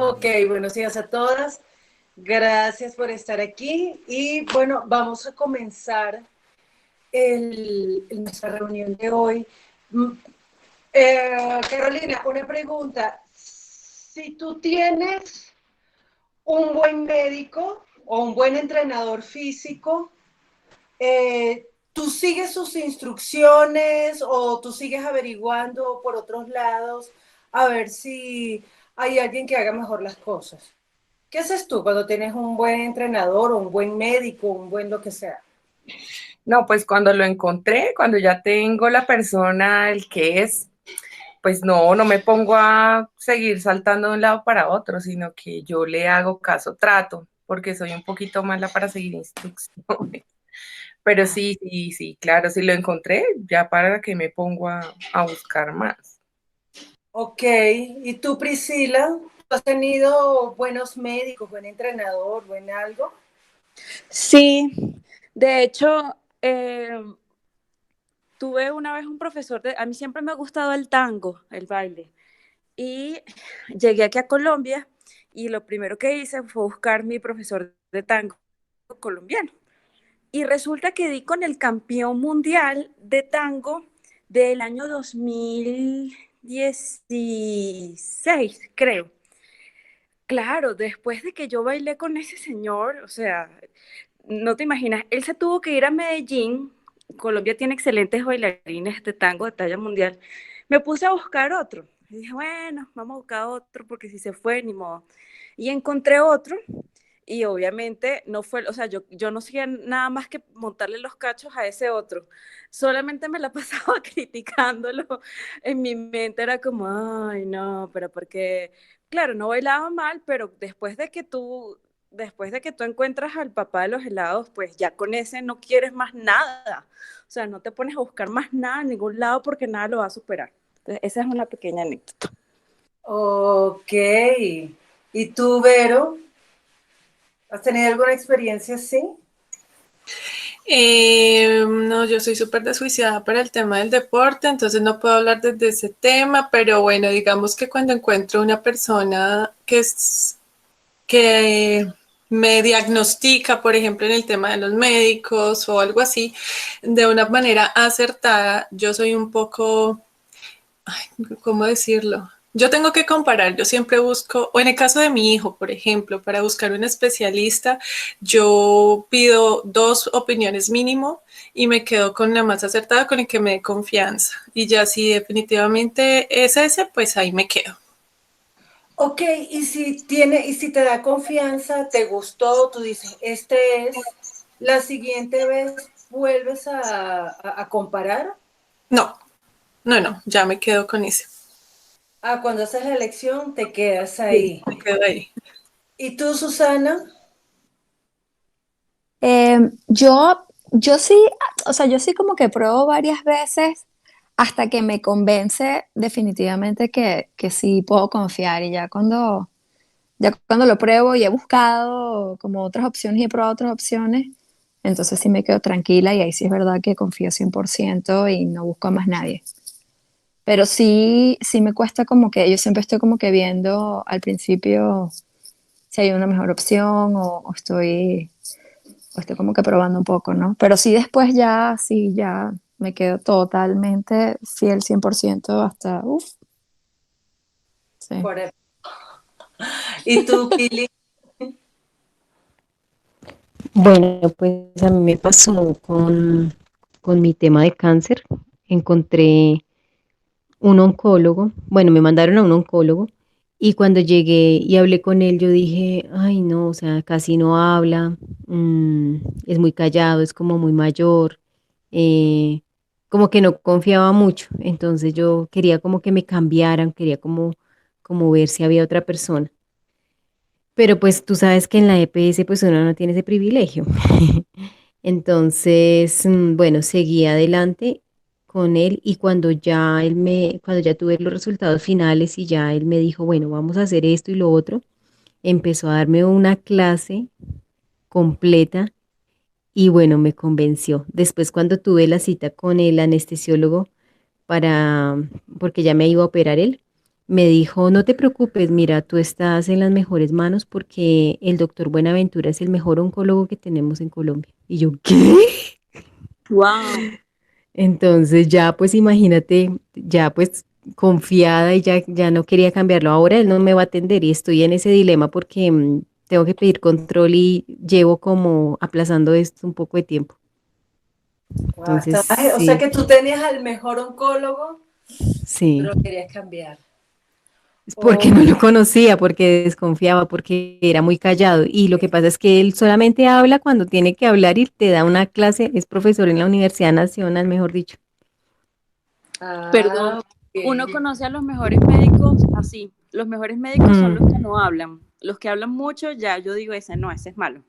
Ok, buenos días a todas. Gracias por estar aquí. Y bueno, vamos a comenzar nuestra reunión de hoy. Mm, Carolina, una pregunta. Si tú tienes un buen médico o un buen entrenador físico, ¿tú sigues sus instrucciones o tú sigues averiguando por otros lados a ver si hay alguien que haga mejor las cosas? ¿Qué haces tú cuando tienes un buen entrenador o un buen médico, un buen lo que sea? No, pues cuando lo encontré, cuando ya tengo la persona, el que es, pues no me pongo a seguir saltando de un lado para otro, sino que yo le hago caso, trato, porque soy un poquito mala para seguir instrucciones. Pero sí, claro, si lo encontré, ya para que me pongo a buscar más. Ok, ¿y tú, Priscila? ¿Tú has tenido buenos médicos, buen entrenador, buen algo? Sí, de hecho, tuve una vez un profesor a mí siempre me ha gustado el tango, el baile, y llegué aquí a Colombia y lo primero que hice fue buscar mi profesor de tango colombiano. Y resulta que di con el campeón mundial de tango del año 2016, creo. Claro, después de que yo bailé con ese señor, o sea, no te imaginas, él se tuvo que ir a Medellín. Colombia tiene excelentes bailarines de tango de talla mundial. Me puse a buscar otro. Y dije, bueno, vamos a buscar otro porque si se fue, ni modo. Y encontré otro y obviamente no fue, o sea, yo no hacía nada más que montarle los cachos a ese otro. Solamente me la pasaba criticándolo. En mi mente era como, ay, no, pero porque, claro, no bailaba mal, pero después de que tú encuentras al papá de los helados, pues ya con ese no quieres más nada. O sea, no te pones a buscar más nada en ningún lado porque nada lo va a superar. Entonces, esa es una pequeña anécdota. Ok. ¿Y tú, Vero? ¿Has tenido alguna experiencia así? No, yo soy súper desjuiciada para el tema del deporte, entonces no puedo hablar desde ese tema, pero bueno, digamos que cuando encuentro una persona que me diagnostica, por ejemplo, en el tema de los médicos o algo así, de una manera acertada, yo soy un poco, ¿cómo decirlo? Yo tengo que comparar, yo siempre busco, o en el caso de mi hijo, por ejemplo, para buscar un especialista, yo pido 2 opiniones mínimo y me quedo con la más acertada, con el que me dé confianza. Y ya si definitivamente es ese, pues ahí me quedo. Ok, y si te da confianza, te gustó, tú dices, este es, la siguiente vez vuelves a comparar. No, no, ya me quedo con ese. Cuando haces la elección, te quedas Sí, ahí. me quedo ahí. ¿Y tú, Susana? Yo sí, o sea, yo sí como que pruebo varias veces hasta que me convence definitivamente que sí puedo confiar y ya cuando lo pruebo y he buscado como otras opciones y he probado otras opciones, entonces sí me quedo tranquila y ahí sí es verdad que confío 100% y no busco a más nadie. Pero sí me cuesta como que yo siempre estoy como que viendo al principio si hay una mejor opción o estoy como que probando un poco, ¿no? Pero sí después ya me quedo totalmente fiel 100% hasta, uff, sí. Por- ¿Y tú, Pili? Bueno, pues a mí me pasó con mi tema de cáncer. Encontré un oncólogo, bueno, me mandaron a un oncólogo y cuando llegué y hablé con él, yo dije, ay no, o sea, casi no habla, es muy callado, es como muy mayor, eh, como que no confiaba mucho. Entonces yo quería como que me cambiaran, quería como ver si había otra persona. Pero pues tú sabes que en la EPS pues uno no tiene ese privilegio. Entonces, bueno, seguí adelante con él y cuando ya tuve los resultados finales y ya él me dijo, bueno, vamos a hacer esto y lo otro, empezó a darme una clase completa y bueno, me convenció. Después cuando tuve la cita con el anestesiólogo porque ya me iba a operar él, me dijo, no te preocupes, mira, tú estás en las mejores manos porque el doctor Buenaventura es el mejor oncólogo que tenemos en Colombia. Y yo, ¿qué? Wow. Entonces ya pues imagínate, ya pues confiada y ya no quería cambiarlo. Ahora él no me va a atender y estoy en ese dilema porque tengo que pedir control y llevo como aplazando esto un poco de tiempo. Guau, Entonces o sea sí, que tú tenías al mejor oncólogo, sí. pero lo querías cambiar. Es porque no Oh, lo conocía, porque desconfiaba, porque era muy callado. Y lo que pasa es que él solamente habla cuando tiene que hablar y te da una clase, es profesor en la Universidad Nacional, mejor dicho. Perdón, ah, uno ok. conoce a los mejores médicos así. Los mejores médicos son los que Mm, no hablan. Los que hablan mucho, ya yo digo, ese no, ese es malo.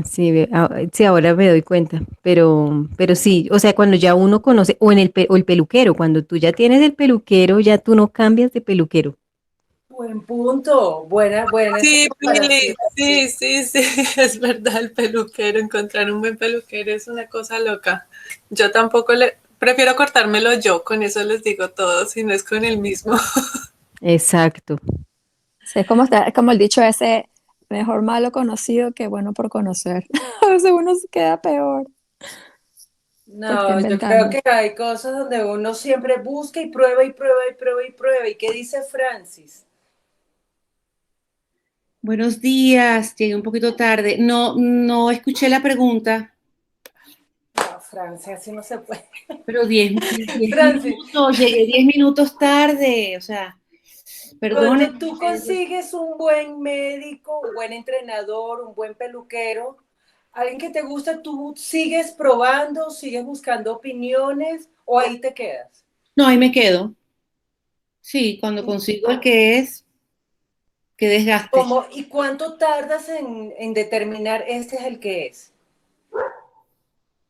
sí, sí, ahora me doy cuenta, pero sí, o sea, cuando ya uno conoce, o o el peluquero, cuando tú ya tienes el peluquero, ya tú no cambias de peluquero. Buen punto. Buena esa Sí, comparación. Pili, sí, sí, sí, es verdad, el peluquero, encontrar un buen peluquero es una cosa loca. Yo tampoco prefiero cortármelo yo, con eso les digo todo, si no es con el mismo. Exacto. Sí, es como el dicho ese, mejor malo conocido que bueno por conocer. A veces uno se queda peor, se está No, yo creo inventando. que hay cosas donde uno siempre busca y prueba y prueba y prueba y prueba. ¿Y qué dice Francis? Buenos días, llegué un poquito tarde. No escuché la pregunta, No, Francis, así no se puede. pero 10 Francis, minutos, llegué 10 minutos tarde, o sea, perdone. cuando tú consigues un buen médico, un buen entrenador, un buen peluquero, alguien que te gusta, tú sigues probando, sigues buscando opiniones o ahí te quedas. No, ahí me quedo. Sí, cuando consigo el que es, que desgaste. ¿Y cuánto tardas en determinar este es el que es?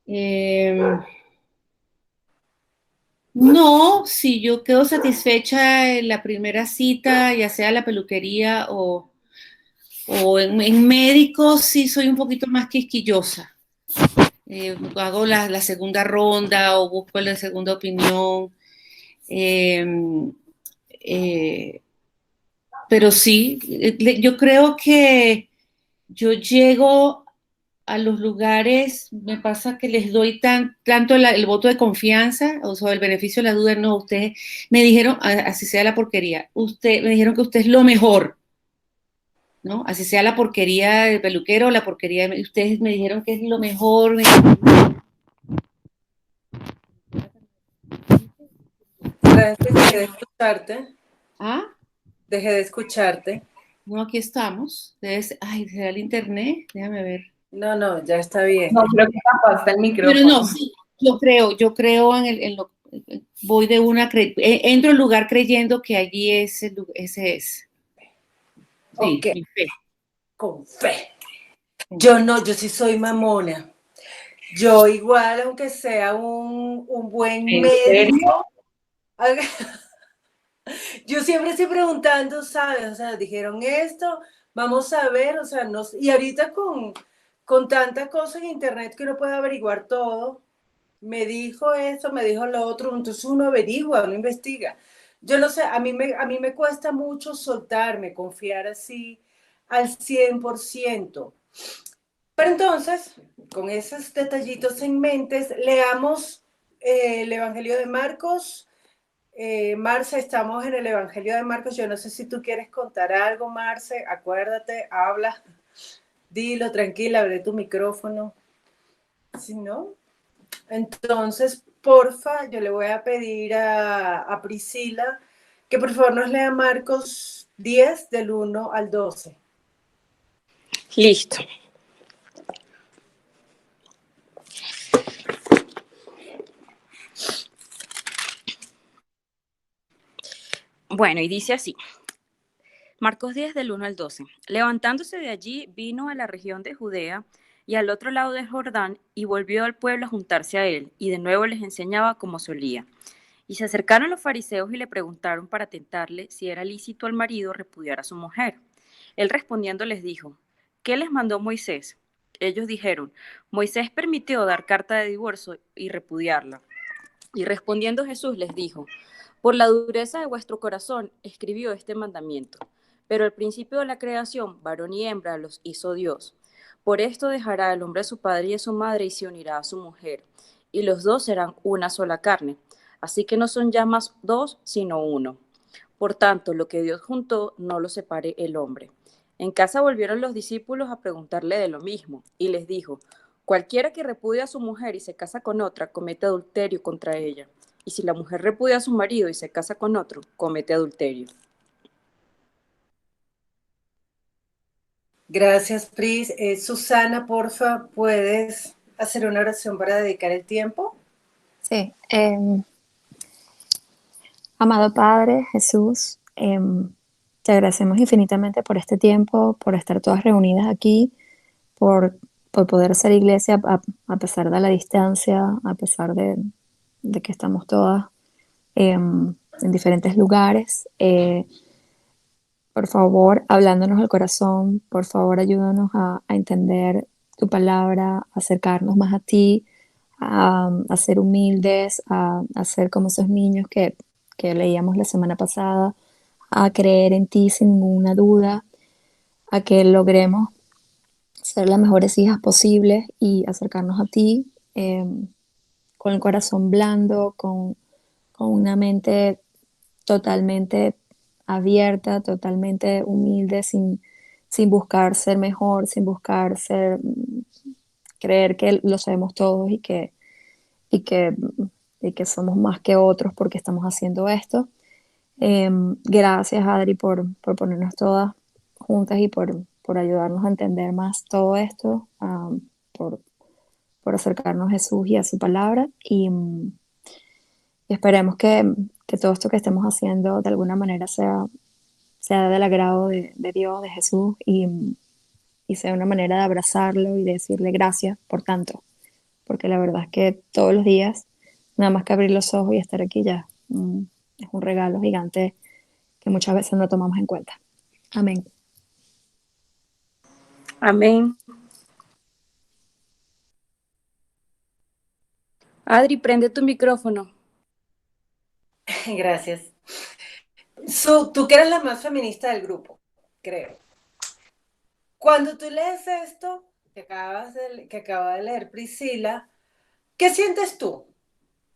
Eh, no, si yo quedo satisfecha en la primera cita, ya sea la peluquería o en médicos, sí soy un poquito más quisquillosa. Hago la segunda ronda o busco la segunda opinión. Eh, eh, pero sí, yo creo que yo llego a los lugares, me pasa que les doy tanto el voto de confianza, o sea, el beneficio de la duda, no, ustedes me dijeron, así sea la porquería, me dijeron que usted es lo mejor, ¿no? Así sea la porquería del peluquero, la porquería, ustedes me dijeron que es lo mejor. Francis, dejé de escucharte. Ah, Dejé de escucharte. no, aquí estamos. Ay, ¿será el internet? Déjame ver. No, no, ya está bien. No, creo que tapaste el Pero no, micrófono. sí, yo creo voy de entro al lugar creyendo que allí ese es. Sí, Ok, mi fe. con fe. Yo sí soy mamona. Yo igual, aunque sea un buen ¿En serio? médico, yo siempre estoy preguntando, ¿sabes? O sea, dijeron esto, vamos a ver, o sea, no, y ahorita con tanta cosa en internet que uno puede averiguar todo, me dijo esto, me dijo lo otro, entonces uno averigua, uno investiga. Yo no sé, a mí me cuesta mucho soltarme, confiar así al 100%. Pero entonces, con esos detallitos en mente, leamos el Evangelio de Marcos. Marce, estamos en el Evangelio de Marcos. Yo no sé si tú quieres contar algo, Marce. Acuérdate, habla, dilo, tranquila, abre tu micrófono. Si no, entonces, porfa, yo le voy a pedir a Priscila que por favor nos lea Marcos 10 del 1 al 12. Listo. Bueno, y dice así. Marcos 10 del 1 al 12. Levantándose de allí, vino a la región de Judea y al otro lado del Jordán y volvió al pueblo a juntarse a él, y de nuevo les enseñaba como solía. Y se acercaron los fariseos y le preguntaron para tentarle si era lícito al marido repudiar a su mujer. Él respondiendo les dijo, ¿qué les mandó Moisés? Ellos dijeron, Moisés permitió dar carta de divorcio y repudiarla. Y respondiendo Jesús les dijo, Por la dureza de vuestro corazón escribió este mandamiento. Pero al principio de la creación, varón y hembra los hizo Dios. Por esto dejará el hombre a su padre y a su madre y se unirá a su mujer, y los dos serán una sola carne. Así que no son ya más dos, sino uno. Por tanto, lo que Dios juntó, no lo separe el hombre. En casa volvieron los discípulos a preguntarle de lo mismo, y les dijo, cualquiera que repudia a su mujer y se casa con otra, comete adulterio contra ella. Y si la mujer repudia a su marido y se casa con otro, comete adulterio. Gracias, Pris. Susana, porfa, ¿puedes hacer una oración para dedicar el tiempo? Sí. Amado Padre Jesús, te agradecemos infinitamente por este tiempo, por estar todas reunidas aquí, por, por poder ser iglesia a pesar de la distancia, a pesar de que estamos todas en diferentes lugares. Por favor, hablándonos al corazón, por favor, ayúdanos a entender tu palabra, a acercarnos más a ti, a ser humildes, a ser como esos niños que leíamos la semana pasada, a creer en ti sin ninguna duda, a que logremos ser las mejores hijas posibles y acercarnos a ti con el corazón blando, con una mente totalmente abierta, totalmente humilde, sin buscar ser mejor, sin buscar ser, creer que lo sabemos todos y que, y que somos más que otros porque estamos haciendo esto. Gracias, Adri, por ponernos todas juntas y por ayudarnos a entender más todo esto, por, por acercarnos a Jesús y a su palabra. Y esperemos que todo esto que estemos haciendo de alguna manera sea del agrado de Dios, de Jesús, y sea una manera de abrazarlo y de decirle gracias por tanto. Porque la verdad es que todos los días, nada más que abrir los ojos y estar aquí ya, es un regalo gigante que muchas veces no tomamos en cuenta. Amén. Amén. Adri, prende tu micrófono. Gracias. Tú que eres la más feminista del grupo, creo. Cuando tú lees esto que acaba de leer Priscila, ¿qué sientes tú?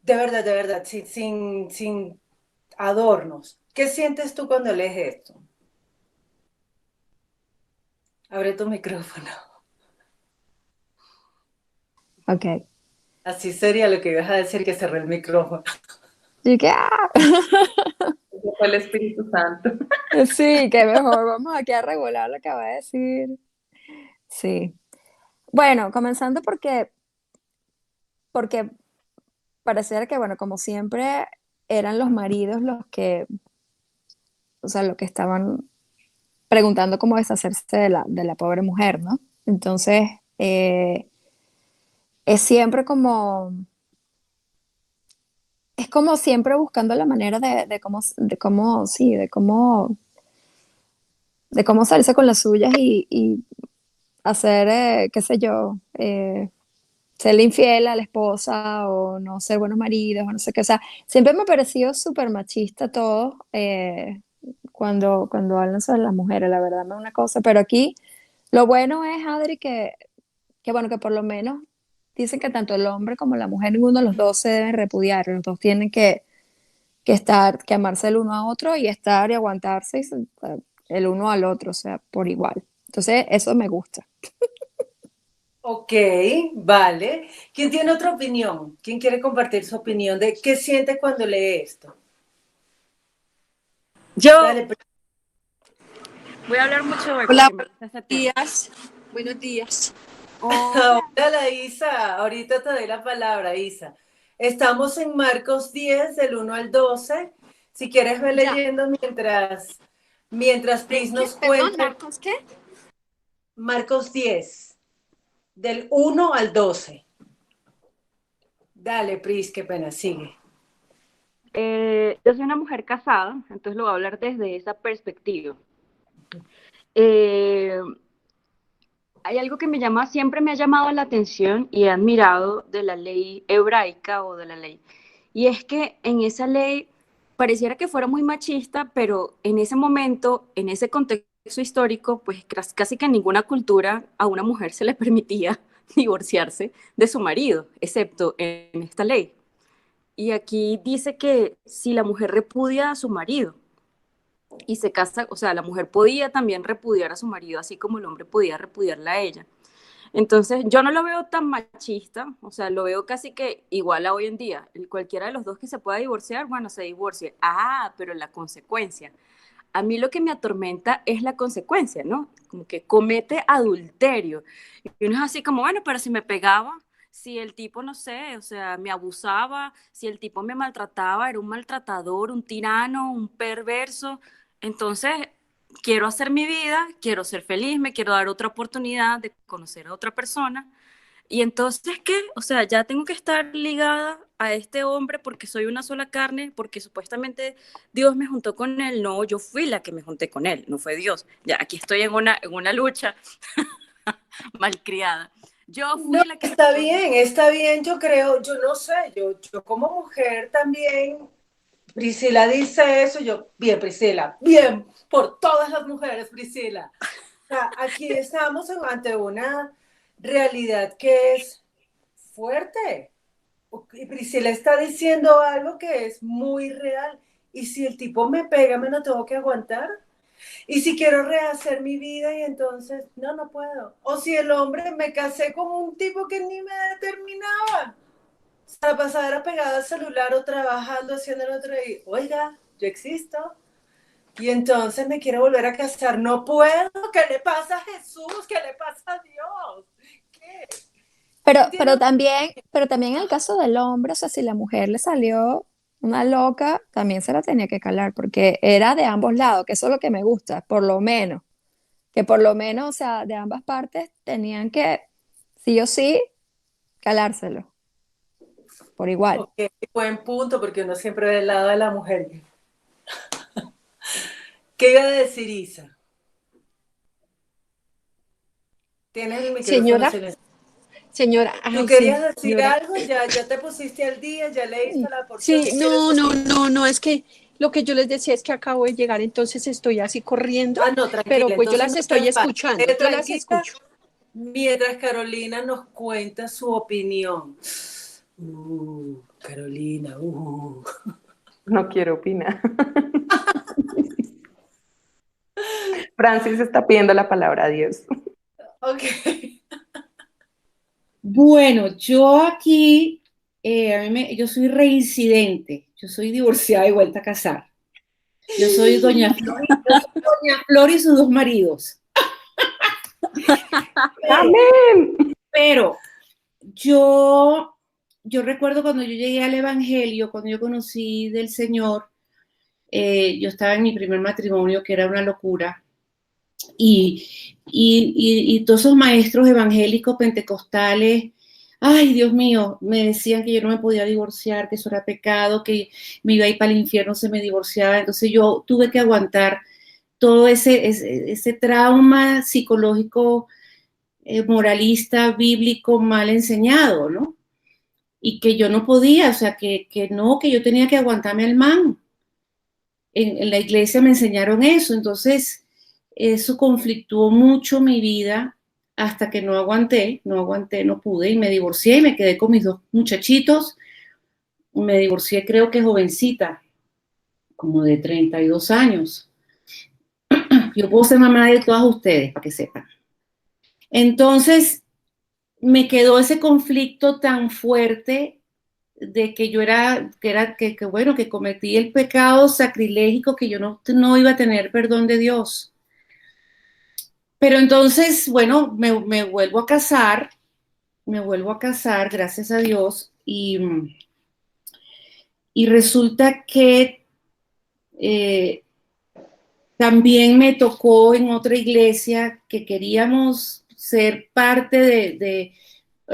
De verdad, sin adornos. ¿Qué sientes tú cuando lees esto? Abre tu micrófono. Ok. Así sería lo que ibas a decir, que cerré el micrófono. Y que, Ese fue el Espíritu Santo. sí, que mejor vamos aquí a regular lo que va a decir. Sí. Bueno, comenzando porque pareciera que, bueno, como siempre, eran los maridos los que, o sea, los que estaban preguntando cómo deshacerse de la pobre mujer, ¿no? Entonces, es siempre como, es como siempre buscando la manera sí, de cómo salirse con las suyas y hacer, qué sé yo, serle infiel a la esposa o no ser buenos maridos o no sé qué. O sea, siempre me ha parecido súper machista todo cuando hablan sobre las mujeres, la verdad, no es una cosa. Pero aquí lo bueno es, Adri, que bueno, que por lo menos dicen que tanto el hombre como la mujer, ninguno de los dos se deben repudiar, los dos tienen que amarse el uno a otro y estar y aguantarse el uno al otro, o sea, por igual. Entonces, eso me gusta. Ok, vale. ¿Quién tiene otra opinión? ¿Quién quiere compartir su opinión de qué siente cuando lee esto? Yo Dale, voy a hablar mucho hoy Hola, porque me gusta este buenos tema. días. Buenos días. Hola. hola Isa, ahorita te doy la palabra, Isa. Estamos en Marcos 10, del 1 al 12. Si quieres ve Ya. leyendo mientras Pris nos Perdón, cuente. ¿Marcos qué? Marcos 10, del 1 al 12. Dale, Pris, qué pena, sigue. Yo soy una mujer casada, entonces lo voy a hablar desde esa perspectiva. Hay algo que siempre me ha llamado la atención y he admirado de la ley hebraica o de la ley. Y es que en esa ley pareciera que fuera muy machista, pero en ese momento, en ese contexto histórico, pues casi que en ninguna cultura a una mujer se le permitía divorciarse de su marido, excepto en esta ley. Y aquí dice que si la mujer repudia a su marido y se casa, o sea, la mujer podía también repudiar a su marido, así como el hombre podía repudiarla a ella. Entonces, yo no lo veo tan machista, o sea, lo veo casi que igual a hoy en día. Cualquiera de los dos que se pueda divorciar, bueno, se divorcie. Ah, pero la consecuencia. A mí lo que me atormenta es la consecuencia, ¿no? Como que comete adulterio. Y uno es así como, bueno, pero si me pegaba, si el tipo, no sé, o sea, me abusaba, si el tipo me maltrataba, era un maltratador, un tirano, un perverso. Entonces, quiero hacer mi vida, quiero ser feliz, me quiero dar otra oportunidad de conocer a otra persona. Y entonces, ¿qué? O sea, ya tengo que estar ligada a este hombre porque soy una sola carne, porque supuestamente Dios me juntó con él. No, yo fui la que me junté con él, no fue Dios. Ya, aquí estoy en una lucha malcriada. Yo No, fui la que... está bien, yo creo, yo no sé, yo como mujer también, Priscila dice eso, yo, bien, Priscila, bien, por todas las mujeres, Priscila. O sea, aquí estamos ante una realidad que es fuerte. Y Priscila está diciendo algo que es muy real. Y si el tipo me pega, me lo tengo que aguantar. Y si quiero rehacer mi vida y entonces, no, no puedo. O si el hombre, me casé con un tipo que ni me determinaba. O sea, pasar pegada al celular o trabajando, haciendo el otro y, oiga, yo existo. Y entonces me quiero volver a casar. No puedo. ¿Qué le pasa a Jesús? ¿Qué le pasa a Dios? ¿Qué? Pero también en el caso del hombre, o sea, si la mujer le salió una loca, también se la tenía que calar, porque era de ambos lados, que eso es lo que me gusta, por lo menos, que por lo menos, o sea, de ambas partes tenían que, sí o sí, calárselo, por igual. Ok, buen punto, porque uno siempre ve el lado de la mujer. ¿Qué iba a decir Isa? Tienes el micrófono Señora, silenciado. señora, ¿Tú ay, querías sí, decir señora. algo? ¿Ya te pusiste al día? ¿Ya leíste la porción Sí, que quieres no, no, decir? no, no, es que lo que yo les decía es que acabo de llegar, entonces estoy así corriendo, Ah, no, pero tranquila, pues yo entonces las no estoy te vayas. escuchando, yo las Tranquila, escucho. mientras Carolina nos cuenta su opinión. Carolina, No quiero opinar. Francis está pidiendo la palabra a Dios. Ok. Bueno, yo aquí, yo soy reincidente, yo soy divorciada y vuelta a casar. Yo soy Doña Flor y sus dos maridos. Amén. Pero yo recuerdo cuando yo llegué al Evangelio, cuando yo conocí del Señor, yo estaba en mi primer matrimonio, que era una locura, y todos esos maestros evangélicos pentecostales, ay, Dios mío, me decían que yo no me podía divorciar, que eso era pecado, que me iba a ir para el infierno si me divorciaba. Entonces yo tuve que aguantar todo ese trauma psicológico, moralista, bíblico, mal enseñado, ¿no? Y que yo no podía, o sea, que yo tenía que aguantarme al man. En la iglesia me enseñaron eso, entonces eso conflictuó mucho mi vida hasta que no aguanté, no pude y me divorcié y me quedé con mis dos muchachitos. Me divorcié creo que jovencita, como de 32 años. Yo puedo ser mamá de todas ustedes, para que sepan. Entonces, me quedó ese conflicto tan fuerte de que yo bueno, que cometí el pecado sacrilégico, que yo no iba a tener perdón de Dios. Pero entonces, bueno, me vuelvo a casar, gracias a Dios, y resulta que eh, también me tocó en otra iglesia que queríamos ser parte de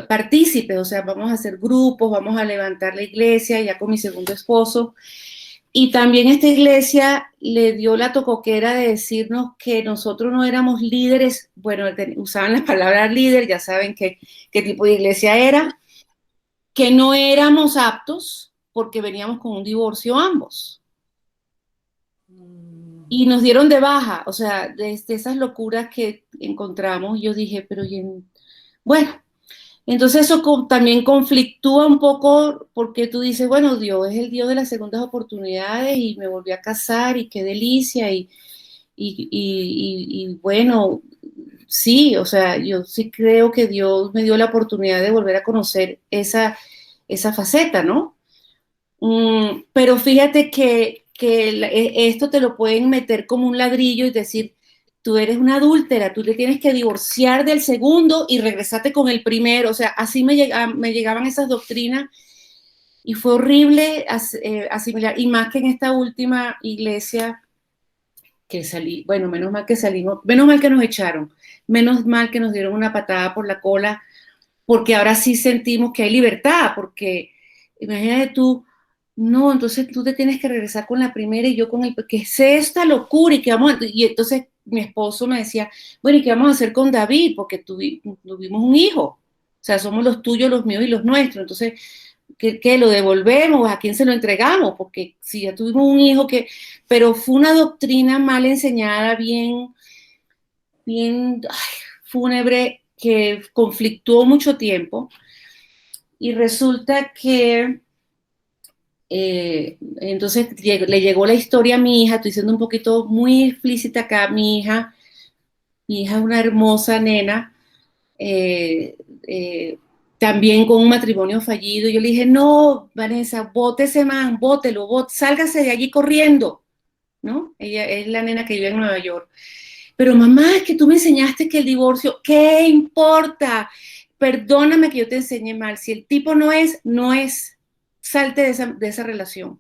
partícipes, o sea, vamos a hacer grupos, vamos a levantar la iglesia ya con mi segundo esposo. Y también esta iglesia le dio la tocoquera de decirnos que nosotros no éramos líderes, bueno, usaban la palabra líder, ya saben qué tipo de iglesia era, que no éramos aptos porque veníamos con un divorcio ambos. y nos dieron de baja, o sea, de esas locuras que encontramos, yo dije, pero bueno, entonces eso también conflictúa un poco porque tú dices, bueno, Dios es el Dios de las segundas oportunidades y me volví a casar y qué delicia y bueno, sí, o sea, yo sí creo que Dios me dio la oportunidad de volver a conocer esa faceta, ¿no? Pero fíjate que esto te lo pueden meter como un ladrillo y decir, tú eres una adúltera, tú te tienes que divorciar del segundo y regresarte con el primero. O sea, así me llegaban esas doctrinas y fue horrible asimilar. Y más que en esta última iglesia que salí, bueno, menos mal que salimos, menos mal que nos echaron, menos mal que nos dieron una patada por la cola, porque ahora sí sentimos que hay libertad, porque imagínate tú, no, entonces tú te tienes que regresar con la primera y yo con el, ¿qué es esta locura? Y entonces mi esposo me decía, bueno, ¿y qué vamos a hacer con David? Porque tuvimos un hijo, o sea, somos los tuyos, los míos y los nuestros, entonces, ¿qué lo devolvemos? ¿A quién se lo entregamos? Porque si ya tuvimos un hijo pero fue una doctrina mal enseñada, bien fúnebre, que conflictuó mucho tiempo, y resulta que entonces le llegó la historia a mi hija, estoy siendo un poquito muy explícita acá, mi hija es una hermosa nena, eh, eh, también con un matrimonio fallido. Yo le dije, no, Vanessa, bote ese man, bótelo, sálgase de allí corriendo, ¿no? Ella es la nena que vive en Nueva York. Pero mamá, es que tú me enseñaste que el divorcio, ¿qué importa? Perdóname que yo te enseñe mal. Si el tipo no es, no es. Salte de esa relación.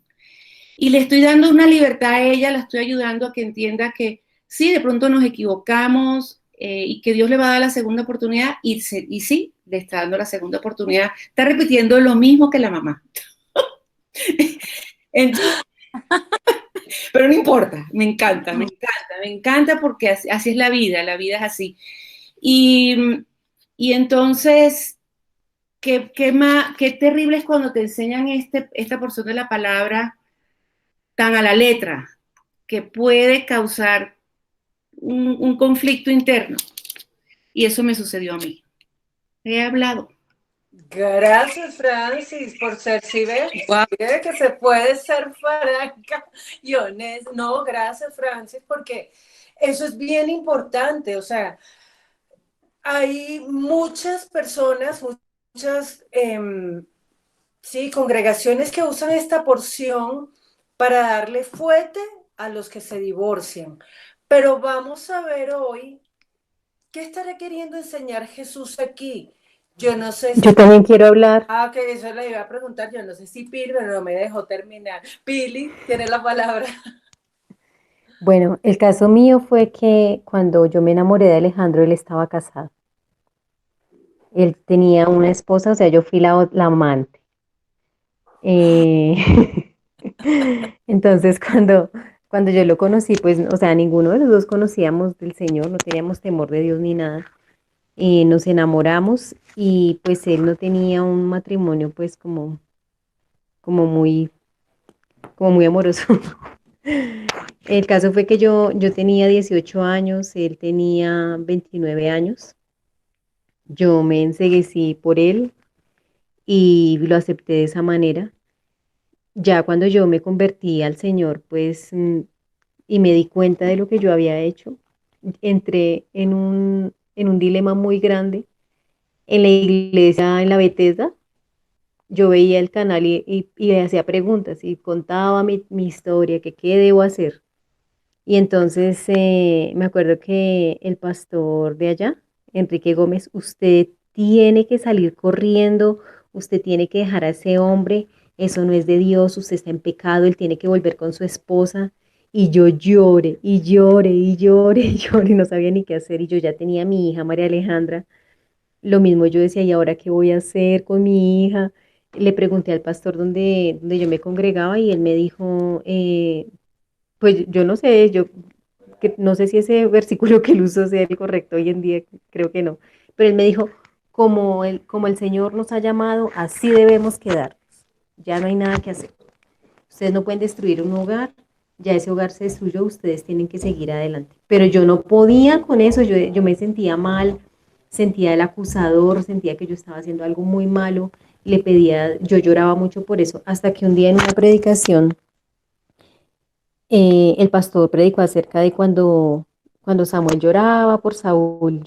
Y le estoy dando una libertad a ella, la estoy ayudando a que entienda que sí, de pronto nos equivocamos y que Dios le va a dar la segunda oportunidad y sí, le está dando la segunda oportunidad. Está repitiendo lo mismo que la mamá. Entonces, pero no importa, me encanta porque así es la vida es así. Y, y entonces, qué terrible es cuando te enseñan esta porción de la palabra tan a la letra, que puede causar un conflicto interno. Y eso me sucedió a mí. He hablado. Gracias, Francis, por ser, si ves, que se puede ser franca y honesta. No, gracias, Francis, porque eso es bien importante. O sea, hay muchas personas, muchas sí, congregaciones que usan esta porción para darle fuerte a los que se divorcian. Pero vamos a ver hoy qué estará queriendo enseñar Jesús aquí. Yo no sé si... Yo también quiero hablar. Ah, que eso le iba a preguntar. Yo no sé si Pili, pero no me dejó terminar. Pili, tiene la palabra. Bueno, el caso mío fue que cuando yo me enamoré de Alejandro, él estaba casado. Él tenía una esposa, o sea, yo fui la amante. Eh, Entonces, cuando yo lo conocí, pues, o sea, ninguno de los dos conocíamos del Señor, no teníamos temor de Dios ni nada. Nos enamoramos y pues él no tenía un matrimonio, pues, como muy, como muy amoroso. El caso fue que yo tenía 18 años, él tenía 29 años. Yo me enceguecí por él y lo acepté de esa manera. Ya cuando yo me convertí al Señor, pues, y me di cuenta de lo que yo había hecho, entré en un dilema muy grande. En la iglesia, en la Bethesda, yo veía el canal y le hacía preguntas y contaba mi historia, que qué debo hacer. Y entonces me acuerdo que el pastor de allá, Enrique Gómez, usted tiene que salir corriendo, usted tiene que dejar a ese hombre, eso no es de Dios, usted está en pecado, él tiene que volver con su esposa. Y yo lloré y lloré y lloré y lloré, y no sabía ni qué hacer. Y yo ya tenía a mi hija María Alejandra. Lo mismo yo decía, ¿y ahora qué voy a hacer con mi hija? Le pregunté al pastor donde yo me congregaba y él me dijo, pues yo no sé, no sé si ese versículo que él usó sea el correcto hoy en día, creo que no, pero él me dijo, como el Señor nos ha llamado, así debemos quedarnos, ya no hay nada que hacer. Ustedes no pueden destruir un hogar, ya ese hogar se destruyó, ustedes tienen que seguir adelante. Pero yo no podía con eso, yo me sentía mal, sentía el acusador, sentía que yo estaba haciendo algo muy malo, le pedía, yo lloraba mucho por eso, hasta que un día en una predicación, el pastor predicó acerca de cuando Samuel lloraba por Saúl,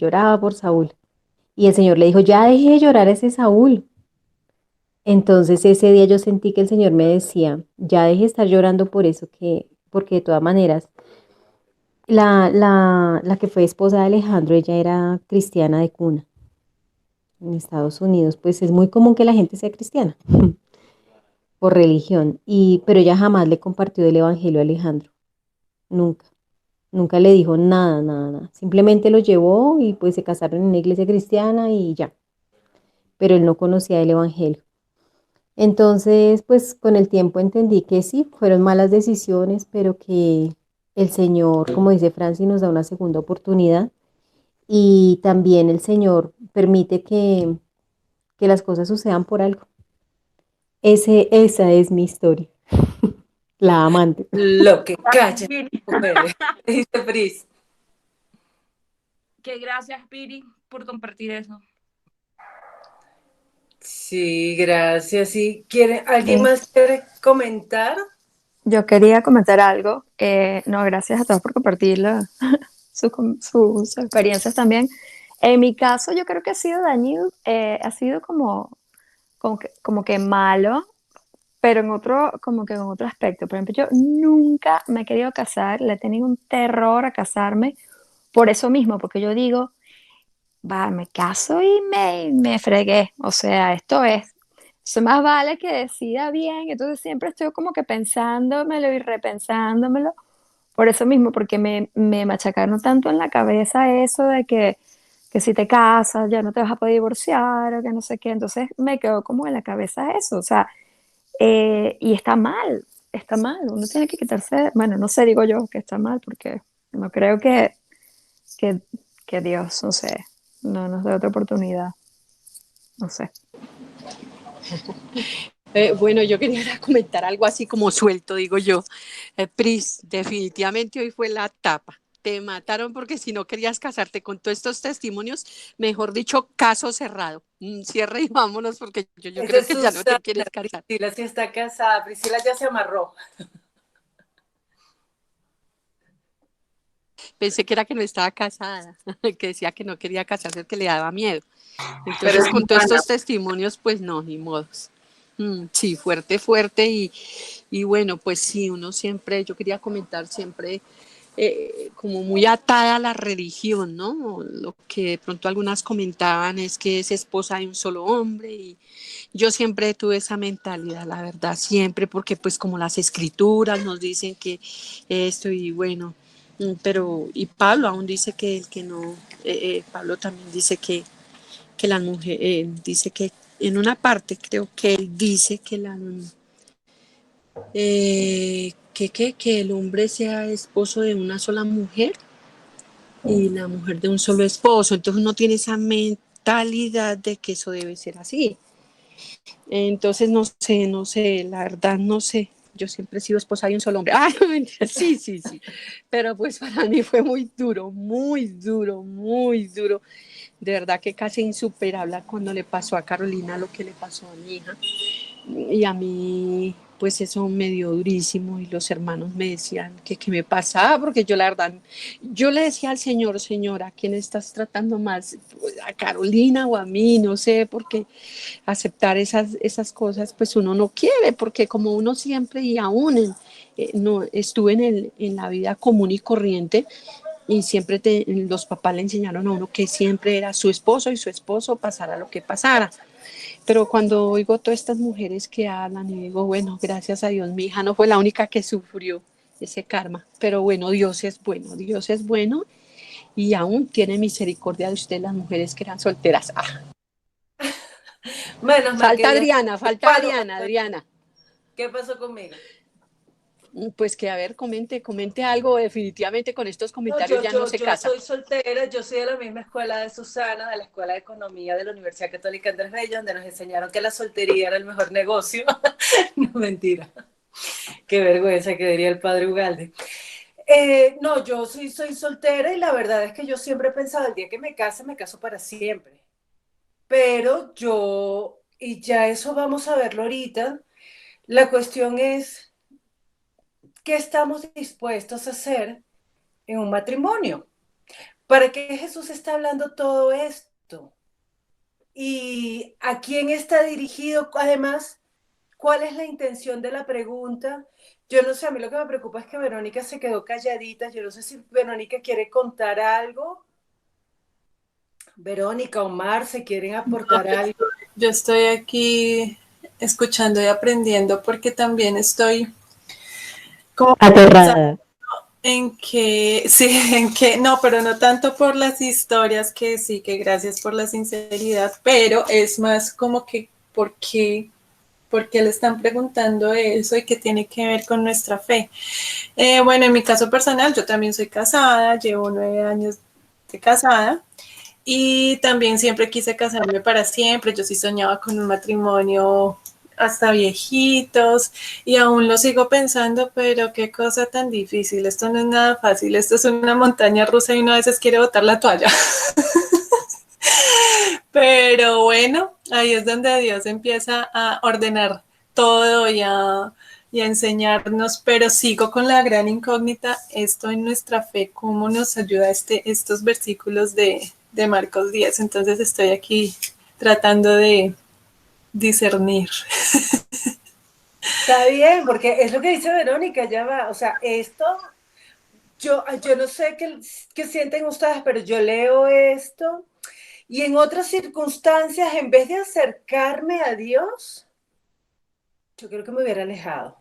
y el Señor le dijo, ya deje de llorar a ese Saúl. Entonces ese día yo sentí que el Señor me decía, ya deje de estar llorando por eso, porque de todas maneras, la que fue esposa de Alejandro, ella era cristiana de cuna. En Estados Unidos, pues es muy común que la gente sea cristiana por religión, pero ella jamás le compartió el evangelio a Alejandro, nunca, nunca le dijo nada, nada, nada. Simplemente lo llevó y pues se casaron en una iglesia cristiana y ya, pero él no conocía el evangelio. Entonces, pues con el tiempo entendí que sí, fueron malas decisiones, pero que el Señor, como dice Francis, nos da una segunda oportunidad y también el Señor permite que las cosas sucedan por algo. Esa es mi historia, la amante. Lo que calla, mujeres. Dice Pris. Que gracias, Piri, por compartir eso. Sí, gracias. Sí, ¿alguien Sí. más quiere comentar? Yo quería comentar algo. No, gracias a todos por compartirlo, sus experiencias también. En mi caso, yo creo que ha sido dañino, ha sido como que malo, pero como que en otro aspecto. Por ejemplo, yo nunca me he querido casar, le he tenido un terror a casarme por eso mismo, porque yo digo, va, me caso y me fregué. O sea, esto es. Eso más vale que decida bien. Entonces siempre estoy como que pensándomelo y repensándomelo. Por eso mismo, porque me machacaron tanto en la cabeza eso de que si te casas ya no te vas a poder divorciar o que no sé qué. Entonces me quedó como en la cabeza eso. O sea, y está mal, está mal. Uno tiene que quitarse, bueno, no sé, digo yo que está mal porque no creo que, que Dios, no sé, no nos dé otra oportunidad. No sé. Bueno, yo quería comentar algo así como suelto, digo yo. Pris, definitivamente hoy fue la tapa. Te mataron porque si no querías casarte con todos estos testimonios, mejor dicho, caso cerrado. Cierre y vámonos porque yo Esa creo es que ya no te Susana. quieres casar. Priscila sí está casada. Priscila ya se amarró. Pensé que era que no estaba casada, que decía que no quería casarse, que le daba miedo. Pero Entonces, con todos estos testimonios, pues no, ni modos. Sí, fuerte, fuerte y bueno, pues sí, uno siempre, yo quería comentar siempre como muy atada a la religión, ¿no? Lo que de pronto algunas comentaban es que es esposa de un solo hombre y yo siempre tuve esa mentalidad, la verdad, siempre, porque pues como las escrituras nos dicen que esto y bueno, pero y Pablo aún dice que el que no, Pablo también dice que la mujer, dice que en una parte creo que él dice que que el hombre sea esposo de una sola mujer y la mujer de un solo esposo. Entonces uno tiene esa mentalidad de que eso debe ser así. Entonces no sé, la verdad no sé. Yo siempre he sido esposa de un solo hombre. Ah, mentira, sí, sí, sí. Pero pues para mí fue muy duro, muy duro, muy duro. De verdad que casi insuperable cuando le pasó a Carolina lo que le pasó a mi hija. Y a mí, pues eso me dio durísimo y los hermanos me decían que qué me pasaba, porque yo la verdad, yo le decía al Señor, Señor, ¿a quién estás tratando más? ¿A Carolina o a mí? No sé, porque aceptar esas cosas, pues uno no quiere, porque como uno siempre y aún no, estuve en la vida común y corriente, y siempre los papás le enseñaron a uno que siempre era su esposo y su esposo pasara lo que pasara. Pero cuando oigo todas estas mujeres que hablan y digo, bueno, gracias a Dios, mi hija no fue la única que sufrió ese karma. Pero bueno, Dios es bueno y aún tiene misericordia de ustedes, las mujeres que eran solteras. Ah. Menos mal Falta que Dios. Adriana, falta Adriana. ¿Qué pasó conmigo? Pues que a ver, comente algo, definitivamente con estos comentarios ya no se Yo casa. soy soltera, yo soy de la misma escuela de Susana, de la Escuela de Economía de la Universidad Católica Andrés Bello, donde nos enseñaron que la soltería era el mejor negocio. No, mentira. Qué vergüenza que diría el padre Ugalde. No, yo sí soy soltera y la verdad es que yo siempre he pensado, el día que me caso para siempre. Pero yo, y ya eso vamos a verlo ahorita, la cuestión es, ¿qué estamos dispuestos a hacer en un matrimonio? ¿Para qué Jesús está hablando todo esto? ¿Y a quién está dirigido? Además, ¿cuál es la intención de la pregunta? Yo no sé, a mí lo que me preocupa es que Verónica se quedó calladita. Yo no sé si Verónica quiere contar algo. Verónica, Omar, ¿se quieren aportar algo? Yo estoy aquí escuchando y aprendiendo porque también estoy como Aterrada. en que, sí, en que, no, pero no tanto por las historias, que sí, que gracias por la sinceridad, pero es más como que, ¿por qué le están preguntando eso y qué tiene que ver con nuestra fe? Bueno, en mi caso personal, yo también soy casada, llevo 9 años de casada. Y también siempre quise casarme para siempre. Yo sí soñaba con un matrimonio hasta viejitos y aún lo sigo pensando, pero qué cosa tan difícil. Esto no es nada fácil. Esto es una montaña rusa y uno a veces quiere botar la toalla. Pero bueno, ahí es donde Dios empieza a ordenar todo y a enseñarnos, pero sigo con la gran incógnita, esto en nuestra fe, cómo nos ayuda estos versículos de Marcos 10. Entonces estoy aquí tratando de discernir. Está bien, porque es lo que dice Verónica, ya va. O sea, esto, yo no sé qué sienten ustedes, pero yo leo esto y en otras circunstancias, en vez de acercarme a Dios, yo creo que me hubiera alejado.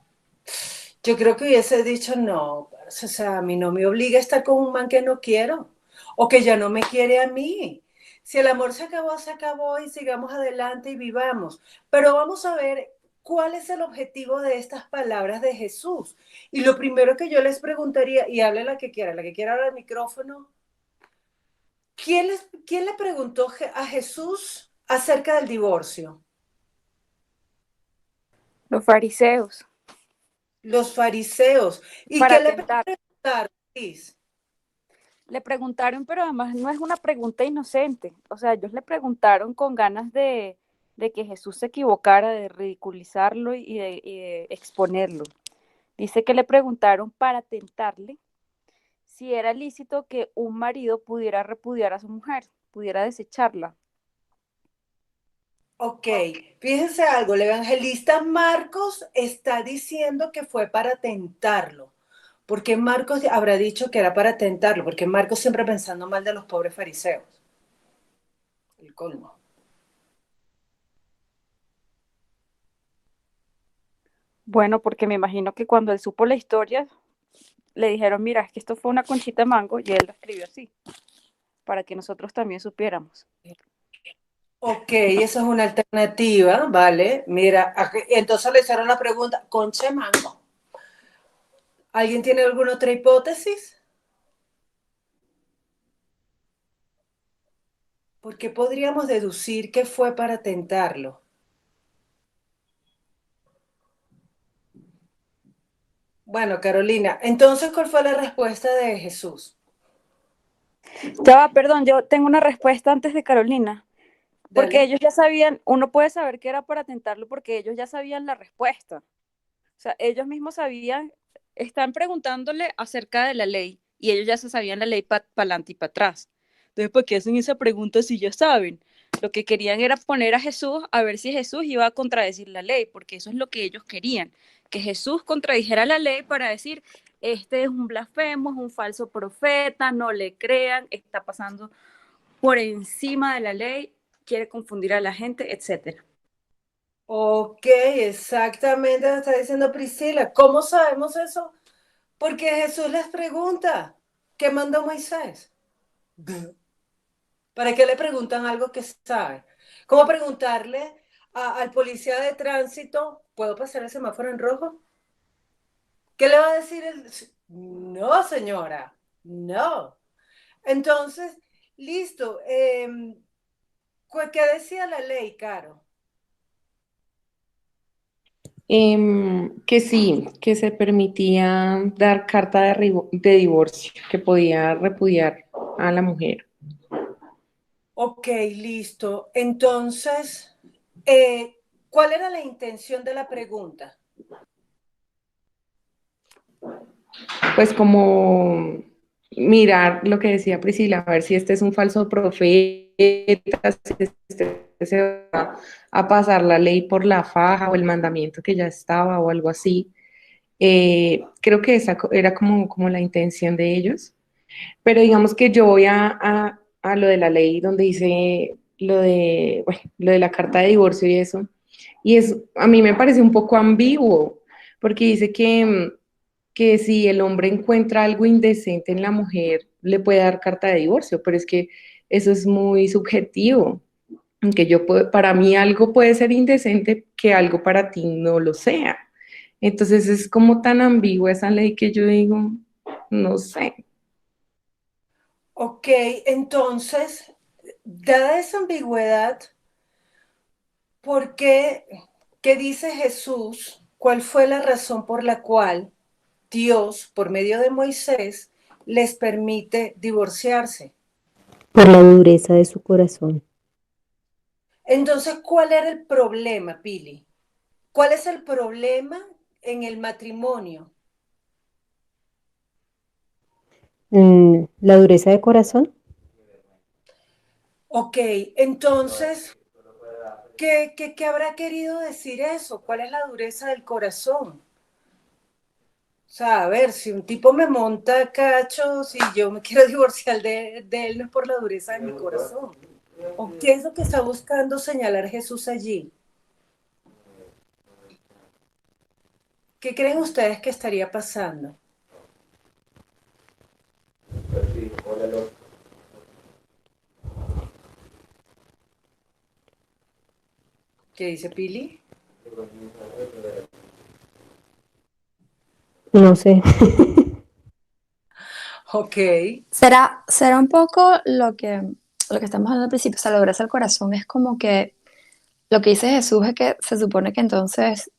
Yo creo que hubiese dicho, no, o sea, a mí no me obliga a estar con un man que no quiero o que ya no me quiere a mí. Si el amor se acabó y sigamos adelante y vivamos. Pero vamos a ver cuál es el objetivo de estas palabras de Jesús. Y lo primero que yo les preguntaría, y hable la que quiera hablar al micrófono, ¿quién le preguntó a Jesús acerca del divorcio? Los fariseos, Los fariseos. ¿Y qué para le tentar. preguntaron, Cris? Le preguntaron, pero además no es una pregunta inocente. O sea, ellos le preguntaron con ganas de que Jesús se equivocara, de ridiculizarlo y de exponerlo. Dice que le preguntaron para tentarle si era lícito que un marido pudiera repudiar a su mujer, pudiera desecharla. Ok, fíjense algo, el evangelista Marcos está diciendo que fue para tentarlo. ¿Por qué Marcos habrá dicho que era para tentarlo? Porque Marcos siempre pensando mal de los pobres fariseos. El colmo. Bueno, porque me imagino que cuando él supo la historia, le dijeron, mira, es que esto fue una conchita de mango, y él la escribió así, para que nosotros también supiéramos. Ok, esa es una alternativa, ¿vale? Mira, entonces le hicieron la pregunta, concha de mango. ¿Alguien tiene alguna otra hipótesis? ¿Por qué podríamos deducir que fue para tentarlo? Bueno, Carolina, entonces, ¿cuál fue la respuesta de Jesús? Ya va, perdón, yo tengo una respuesta antes de Carolina, porque Dale. ellos ya sabían, uno puede saber que era para tentarlo porque ellos ya sabían la respuesta. O sea, ellos mismos sabían, están preguntándole acerca de la ley y ellos ya se sabían la ley para adelante y para atrás. Entonces, ¿por qué hacen esa pregunta si ya saben? Lo que querían era poner a Jesús a ver si Jesús iba a contradecir la ley, porque eso es lo que ellos querían, que Jesús contradijera la ley para decir, este es un blasfemo, es un falso profeta, no le crean, está pasando por encima de la ley, quiere confundir a la gente, etcétera. Ok, exactamente lo está diciendo Priscila. ¿Cómo sabemos eso? Porque Jesús les pregunta, ¿qué mandó Moisés? ¿Para qué le preguntan algo que sabe? ¿Cómo preguntarle al policía de tránsito, ¿puedo pasar el semáforo en rojo? ¿Qué le va a decir él? No, señora, no. Entonces, listo. ¿Qué decía la ley, Caro? Que sí, que se permitía dar carta de divorcio, que podía repudiar a la mujer. Ok, listo. Entonces, eh, ¿cuál era la intención de la pregunta? Pues como mirar lo que decía Priscila, a ver si este es un falso profeta, si este se va a pasar la ley por la faja o el mandamiento que ya estaba o algo así. Creo que esa era como la intención de ellos, pero digamos que yo voy a lo de la ley donde dice lo de, bueno, lo de la carta de divorcio y eso, y a mí me parece un poco ambiguo, porque dice que si el hombre encuentra algo indecente en la mujer, le puede dar carta de divorcio, pero es que eso es muy subjetivo, que para mí algo puede ser indecente que algo para ti no lo sea. Entonces es como tan ambigua esa ley que yo digo, no sé. Ok, entonces, dada esa ambigüedad, ¿por qué, qué dice Jesús? ¿Cuál fue la razón por la cual Dios, por medio de Moisés, les permite divorciarse? Por la dureza de su corazón. Entonces, ¿cuál era el problema, Pili? ¿Cuál es el problema en el matrimonio? La dureza de corazón. Ok, entonces, ¿qué habrá querido decir eso? ¿Cuál es la dureza del corazón? O sea, a ver, si un tipo me monta cacho, si yo me quiero divorciar de él, no es por la dureza de mi corazón. ¿O qué es lo que está buscando señalar Jesús allí? ¿Qué creen ustedes que estaría pasando? ¿Qué dice Pili? No sé. Ok, Será un poco lo que estamos hablando al principio, o sea, la dureza del corazón es como que lo que dice Jesús es que se supone que entonces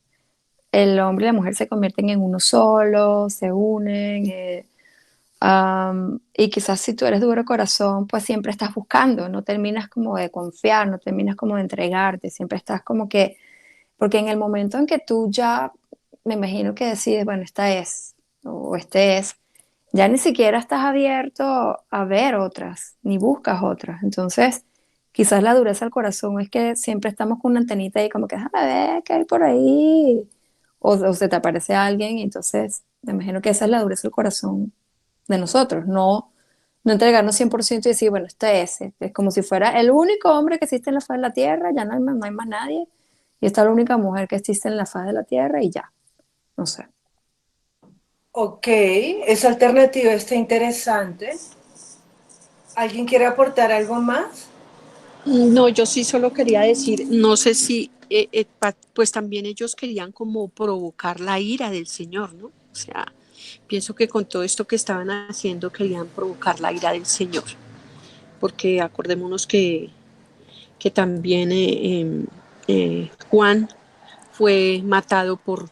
el hombre y la mujer se convierten en uno solo, se unen, y quizás si tú eres duro de corazón, pues siempre estás buscando, no terminas como de confiar, no terminas como de entregarte, siempre estás como que, porque en el momento en que tú ya, me imagino que decides, bueno, esta es, o este es, ya ni siquiera estás abierto a ver otras, ni buscas otras. Entonces, quizás la dureza del corazón es que siempre estamos con una antenita ahí como que, déjame ver qué hay por ahí. O se te aparece alguien y entonces me imagino que esa es la dureza del corazón de nosotros, no entregarnos 100% y decir, bueno, este es como si fuera el único hombre que existe en la faz de la tierra, ya no hay más nadie, y esta es la única mujer que existe en la faz de la tierra y ya, no sé. ok, esa alternativa está interesante. ¿Alguien quiere aportar algo más? No, yo sí solo quería decir, no sé si, pues también ellos querían como provocar la ira del Señor, ¿no? O sea, pienso que con todo esto que estaban haciendo querían provocar la ira del Señor, porque acordémonos que también Juan fue matado por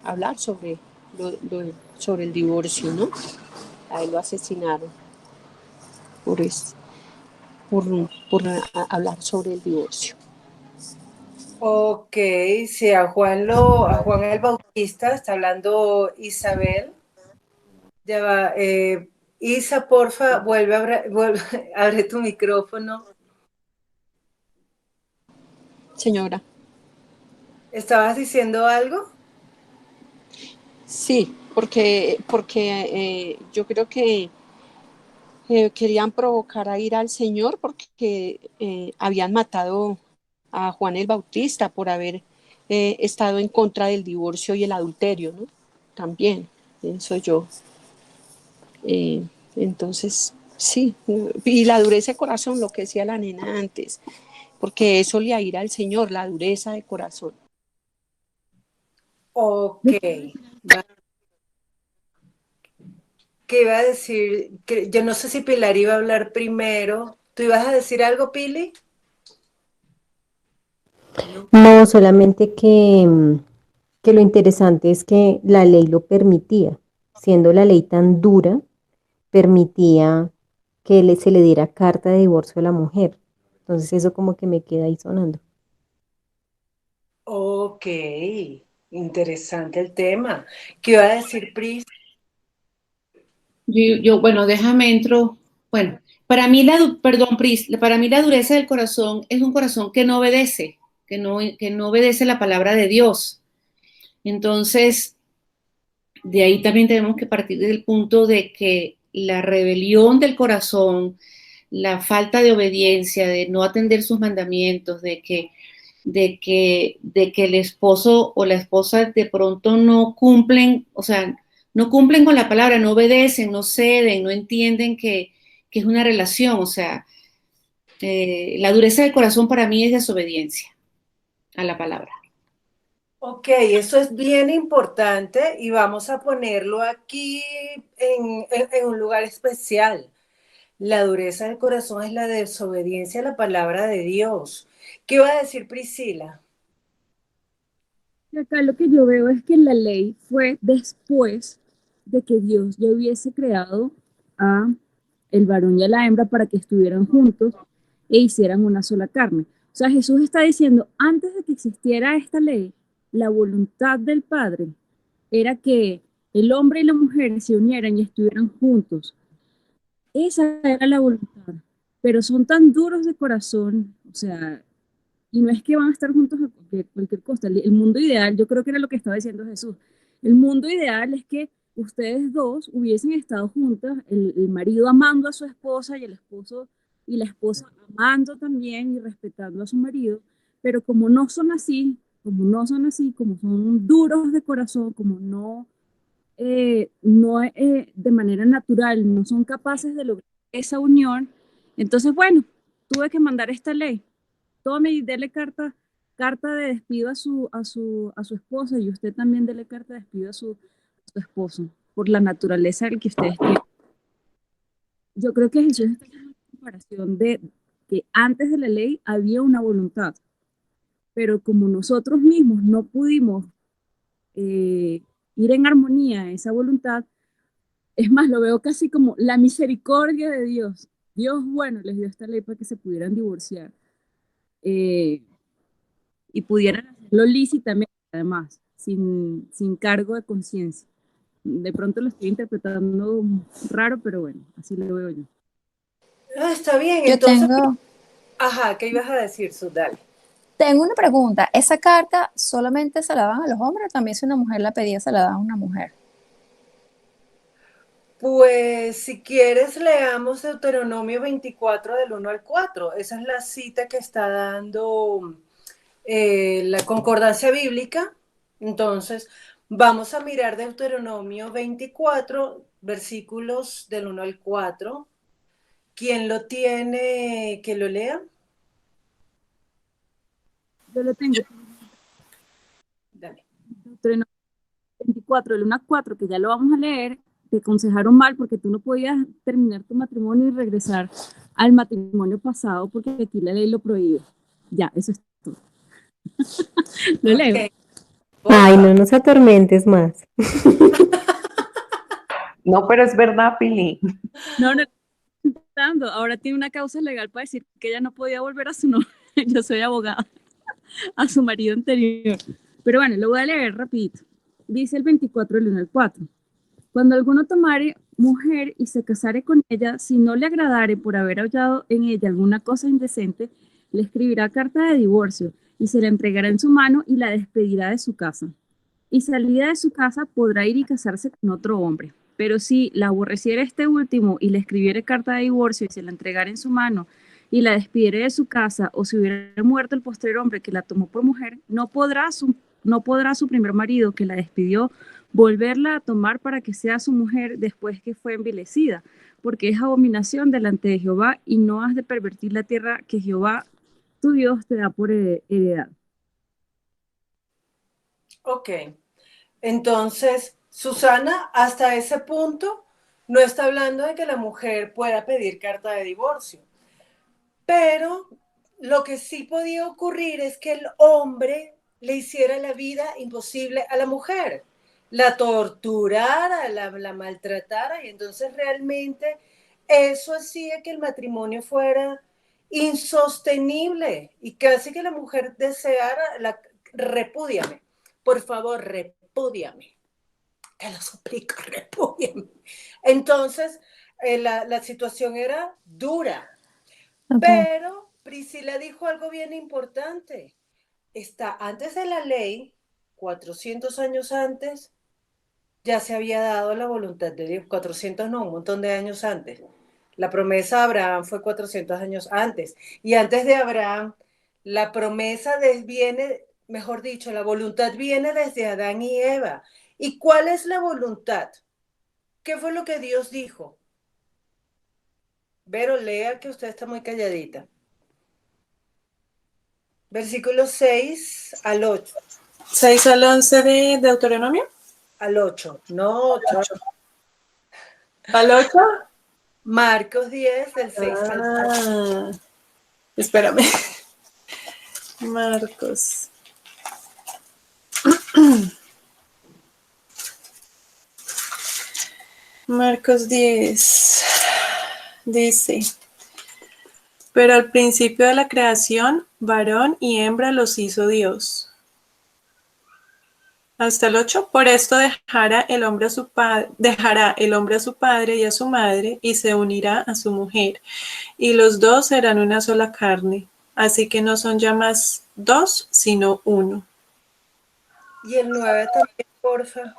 hablar sobre el divorcio, ¿no? A él lo asesinaron por eso, por, hablar sobre el divorcio. Ok, sí, a Juan el Bautista, está hablando Isabel. Ya va, Isa, porfa, abre tu micrófono. Señora. ¿Estabas diciendo algo? Sí, porque yo creo que querían provocar a ir al Señor porque habían matado a Juan el Bautista por haber estado en contra del divorcio y el adulterio, ¿no? También, pienso yo. Eh, entonces, sí, y la dureza de corazón, lo que decía la nena antes, porque eso le ira al Señor, la dureza de corazón. Ok. ¿Qué iba a decir? Que, yo no sé si Pilar iba a hablar primero. ¿Tú ibas a decir algo, Pili? No, solamente que lo interesante es que la ley lo permitía, siendo la ley tan dura, permitía que se le diera carta de divorcio a la mujer. Entonces eso como que me queda ahí sonando. Ok, interesante el tema. ¿Qué iba a decir, Pris? Bueno, déjame entro. Bueno, perdón, Pris, para mí la dureza del corazón es un corazón que no obedece, que no obedece la palabra de Dios. Entonces, de ahí también tenemos que partir del punto de que la rebelión del corazón, la falta de obediencia, de no atender sus mandamientos, de que el esposo o la esposa de pronto no cumplen, o sea, no cumplen con la palabra, no obedecen, no ceden, no entienden que es una relación, o sea, la dureza del corazón para mí es desobediencia a la palabra. Ok, eso es bien importante y vamos a ponerlo aquí en un lugar especial. La dureza del corazón es la desobediencia a la palabra de Dios. ¿Qué iba a decir Priscila? Y acá lo que yo veo es que la ley fue después de que Dios ya hubiese creado a el varón y a la hembra para que estuvieran juntos e hicieran una sola carne. O sea, Jesús está diciendo, antes de que existiera esta ley, la voluntad del Padre era que el hombre y la mujer se unieran y estuvieran juntos. Esa era la voluntad. Pero son tan duros de corazón, o sea, y no es que van a estar juntos a cualquier costa. El mundo ideal, yo creo que era lo que estaba diciendo Jesús. El mundo ideal es que ustedes dos hubiesen estado juntas, el marido amando a su esposa y el esposo y la esposa amando también y respetando a su marido, pero como no son así, como son duros de corazón, como no de manera natural, no son capaces de lograr esa unión, entonces, bueno, tuve que mandar esta ley. Tome y dele carta de despido a su esposa y usted también dele carta de despido a su esposo, por la naturaleza del que ustedes tienen. Yo creo que Jesús está haciendo una comparación de que antes de la ley había una voluntad, pero como nosotros mismos no pudimos ir en armonía a esa voluntad, es más, lo veo casi como la misericordia de Dios. Dios, bueno, les dio esta ley para que se pudieran divorciar. Y pudieran hacerlo lícitamente, además, sin cargo de conciencia. De pronto lo estoy interpretando raro, pero bueno, así lo veo yo. Ah, está bien, Yo entonces, tengo, ajá, ¿qué ibas a decir, Sudal? tengo una pregunta. ¿Esa carta solamente se la dan a los hombres o también si una mujer la pedía se la dan a una mujer? Pues si quieres leamos Deuteronomio 24 del 1 al 4. Esa es la cita que está dando la concordancia bíblica. Entonces, vamos a mirar Deuteronomio 24, versículos del 1 al 4. ¿Quién lo tiene que lo lea? Yo lo tengo. Dale. Deuteronomio 24, del 1 al 4, que ya lo vamos a leer, te aconsejaron mal porque tú no podías terminar tu matrimonio y regresar al matrimonio pasado porque aquí la ley lo prohíbe. Ya, eso es todo. Lo leo. Ok, Ay, porfa. no nos atormentes más. No, pero es verdad, Pili. No, no, ahora tiene una causa legal para decir que ella no podía volver a su novio. Yo soy abogada, a su marido anterior. Pero bueno, lo voy a leer rapidito. Dice el 24 del 1 al 4. Cuando alguno tomare mujer y se casare con ella, si no le agradare por haber hallado en ella alguna cosa indecente, le escribirá carta de divorcio y se la entregará en su mano y la despedirá de su casa. Y salida de su casa podrá ir y casarse con otro hombre. Pero si la aborreciera este último y le escribiere carta de divorcio y se la entregara en su mano y la despidiere de su casa, o si hubiera muerto el postrer hombre que la tomó por mujer, no podrá su primer marido que la despidió volverla a tomar para que sea su mujer después que fue envilecida, porque es abominación delante de Jehová y no has de pervertir la tierra que Jehová tu Dios te da por heredad. Ok, entonces, Susana, hasta ese punto no está hablando de que la mujer pueda pedir carta de divorcio, pero lo que sí podía ocurrir es que el hombre le hiciera la vida imposible a la mujer, la torturara, la maltratara, y entonces realmente eso hacía que el matrimonio fuera insostenible y casi que la mujer deseara, repúdiame, por favor, repúdiame, te lo suplico, repúdiame. Entonces, la situación era dura, Ok. pero Priscila dijo algo bien importante. Está antes de la ley, 400 años antes, ya se había dado la voluntad de Dios. 400 no, un montón de años antes. La promesa de Abraham fue 400 años antes. Y antes de Abraham, la promesa viene, mejor dicho, la voluntad viene desde Adán y Eva. ¿Y cuál es la voluntad? ¿Qué fue lo que Dios dijo? Vero, lea que usted está muy calladita. Versículo 6 al 8. 6 al 11 de Deuteronomio. Al 8, no 8. ¿Al 8? Marcos 10, del 6 al 8. Espérame. Marcos. Marcos 10 dice, pero al principio de la creación, varón y hembra los hizo Dios. Hasta el 8, por esto dejará el hombre a su padre y a su madre y se unirá a su mujer, y los dos serán una sola carne. Así que no son ya más dos, sino uno. Y el 9 también, porfa.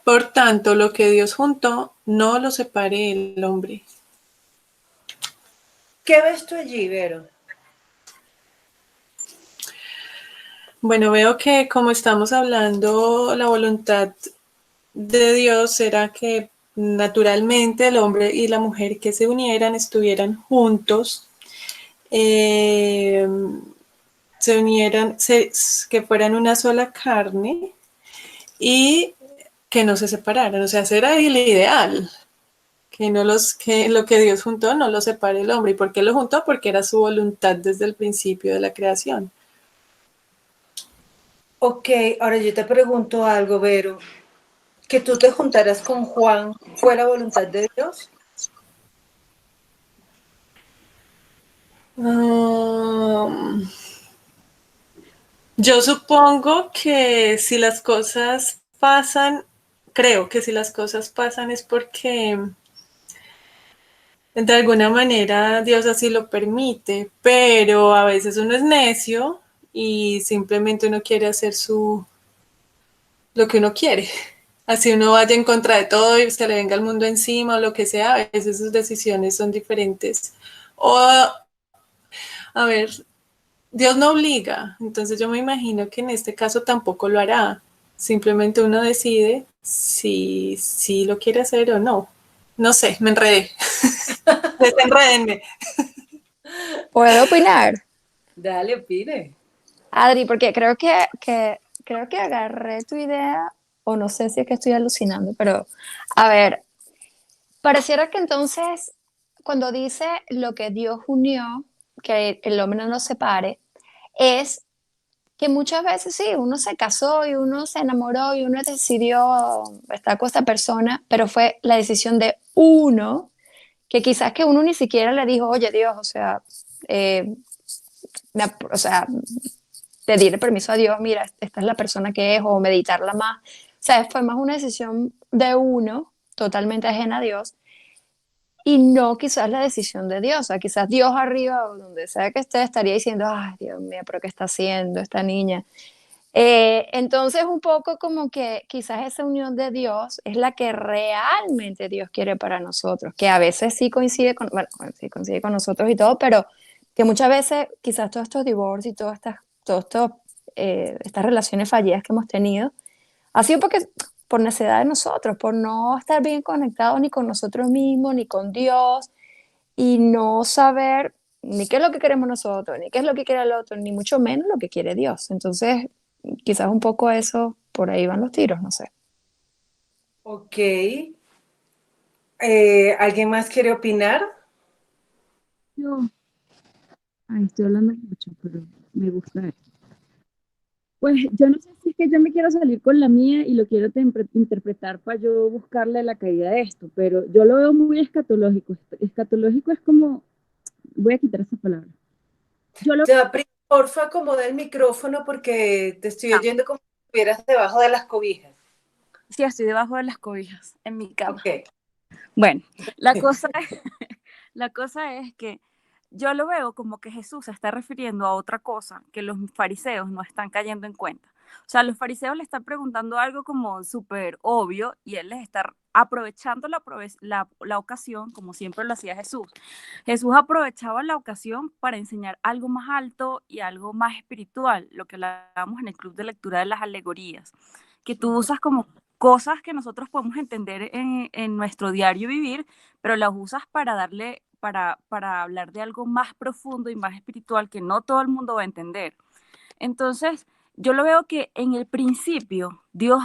Por tanto, lo que Dios juntó, no lo separe el hombre. ¿Qué ves tú allí, Vero? Bueno, veo que como estamos hablando, la voluntad de Dios era que naturalmente el hombre y la mujer que se unieran estuvieran juntos, se unieran, que fueran una sola carne y que no se separaran. O sea, ese era el ideal. Que lo que Dios juntó no lo separe el hombre. ¿Y por qué lo juntó? Porque era su voluntad desde el principio de la creación. Ok, ahora yo te pregunto algo, Vero. Que tú te juntaras con Juan, ¿fue la voluntad de Dios? Yo supongo que si las cosas pasan, creo que si las cosas pasan es porque de alguna manera Dios así lo permite, pero a veces uno es necio y simplemente uno quiere hacer lo que uno quiere. Así uno vaya en contra de todo y se le venga el mundo encima o lo que sea, a veces sus decisiones son diferentes. O, a ver, Dios no obliga, entonces yo me imagino que en este caso tampoco lo hará. Simplemente uno decide si lo quiere hacer o no. No sé, me enredé. Desenrédenme. ¿Puedo opinar? Dale, opine. Adri, porque creo que agarré tu idea, o no sé si es que estoy alucinando, pero a ver, pareciera que entonces cuando dice lo que Dios unió, que el hombre no lo separe, es que muchas veces sí, uno se casó y uno se enamoró y uno decidió estar con esta persona, pero fue la decisión de uno, que quizás que uno ni siquiera le dijo, oye Dios, o sea, eh, o sea, pedirle permiso a Dios, mira, esta es la persona que es, o meditarla más. O sea, fue más una decisión de uno, totalmente ajena a Dios, y no quizás la decisión de Dios. O sea, quizás Dios arriba, o donde sea que esté, estaría diciendo, ay, Dios mío, pero ¿qué está haciendo esta niña? Entonces, un poco como que quizás esa unión de Dios es la que realmente Dios quiere para nosotros, que a veces sí coincide con, bueno, sí coincide con nosotros y todo, pero que muchas veces quizás todos estos divorcios y todos estos, estas relaciones fallidas que hemos tenido, ha sido porque, por necesidad de nosotros, por no estar bien conectados ni con nosotros mismos, ni con Dios, y no saber ni qué es lo que queremos nosotros, ni qué es lo que quiere el otro, ni mucho menos lo que quiere Dios. Entonces, quizás un poco eso, por ahí van los tiros, no sé. Ok. ¿Alguien más quiere opinar? No, Ay, estoy hablando mucho, pero me gusta esto. Pues yo no sé si es que yo me quiero salir con la mía y lo quiero interpretar para yo buscarle la caída de esto, pero yo lo veo muy escatológico. Escatológico es como, voy a quitar esa palabra. Yo lo Ya, porfa, acomoda el micrófono porque te estoy oyendo como si estuvieras debajo de las cobijas. sí, estoy debajo de las cobijas en mi cama. Ok. Bueno, la cosa la cosa es que yo lo veo como que Jesús se está refiriendo a otra cosa que los fariseos no están cayendo en cuenta. O sea, los fariseos le están preguntando algo como súper obvio y él les está aprovechando la ocasión, como siempre lo hacía Jesús. Jesús aprovechaba la ocasión para enseñar algo más alto y algo más espiritual, lo que hablábamos en el club de lectura de las alegorías, que tú usas como cosas que nosotros podemos entender en nuestro diario vivir, pero las usas para darle, para hablar de algo más profundo y más espiritual que no todo el mundo va a entender. Entonces, yo lo veo que en el principio Dios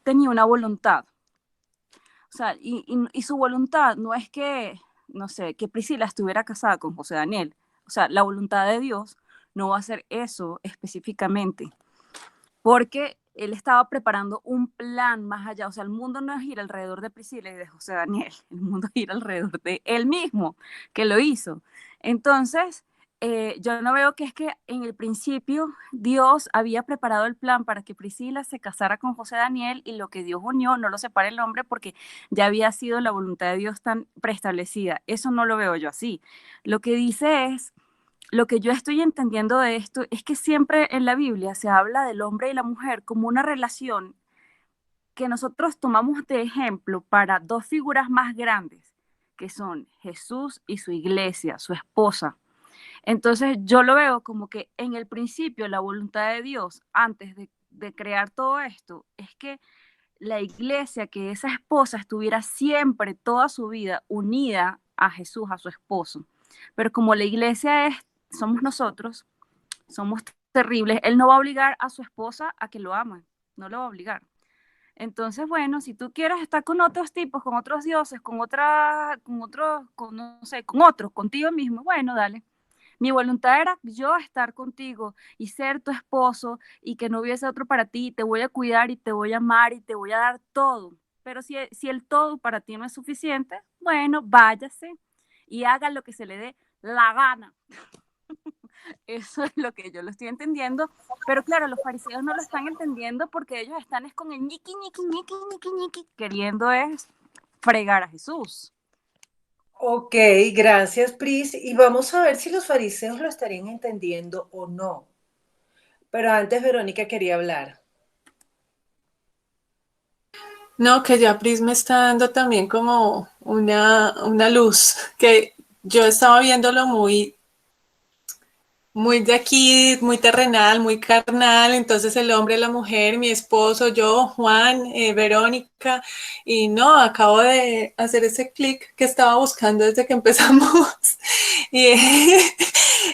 tenía una voluntad, o sea, y su voluntad no es que, no sé, que Priscila estuviera casada con José Daniel, o sea, la voluntad de Dios no va a ser eso específicamente, porque él estaba preparando un plan más allá. O sea, el mundo no es ir alrededor de Priscila y de José Daniel, el mundo es ir alrededor de él mismo, que lo hizo. Entonces, yo no veo que es que en el principio Dios había preparado el plan para que Priscila se casara con José Daniel y lo que Dios unió no lo separa el hombre porque ya había sido la voluntad de Dios tan preestablecida. Eso no lo veo yo así. Lo que dice es lo que yo estoy entendiendo de esto es que siempre en la Biblia se habla del hombre y la mujer como una relación que nosotros tomamos de ejemplo para dos figuras más grandes, que son Jesús y su iglesia, su esposa. Entonces yo lo veo como que en el principio la voluntad de Dios, antes de crear todo esto, es que la iglesia, que esa esposa estuviera siempre, toda su vida, unida a Jesús, a su esposo. Pero como la iglesia somos nosotros, somos terribles, él no va a obligar a su esposa a que lo amen, no lo va a obligar. Entonces, bueno, si tú quieres estar con otros tipos, con otros dioses, con otros, no sé, con otros, contigo mismo, bueno, dale. Mi voluntad era yo estar contigo y ser tu esposo y que no hubiese otro para ti. Te voy a cuidar y te voy a amar y te voy a dar todo. Pero si el todo para ti no es suficiente, bueno, váyase y haga lo que se le dé la gana. Eso es lo que yo lo estoy entendiendo. Pero claro, los fariseos no lo están entendiendo porque ellos están es con el ñiqui, ñiqui, ñiqui, ñiqui, ñiqui, queriendo es fregar a Jesús. Ok, gracias, Pris. Y vamos a ver si los fariseos lo estarían entendiendo o no. Pero antes Verónica quería hablar. No, que ya Pris me está dando también como una luz, que yo estaba viéndolo muy de aquí, muy terrenal, muy carnal, entonces el hombre, la mujer, mi esposo, yo, Juan, Verónica, y no, acabo de hacer ese clic que estaba buscando desde que empezamos, y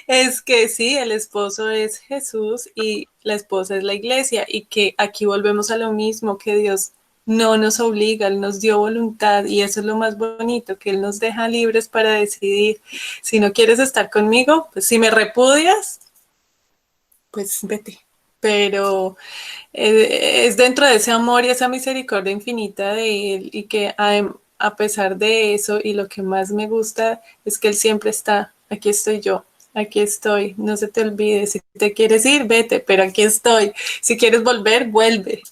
es que sí, el esposo es Jesús y la esposa es la iglesia, y que aquí volvemos a lo mismo, que Dios no nos obliga, Él nos dio voluntad y eso es lo más bonito, que Él nos deja libres para decidir. Si no quieres estar conmigo, pues si me repudias, pues vete. Pero es dentro de ese amor y esa misericordia infinita de Él y que a pesar de eso y lo que más me gusta es que Él siempre está, aquí estoy yo. Aquí estoy, no se te olvide, si te quieres ir, vete, pero aquí estoy. Si quieres volver, vuelve.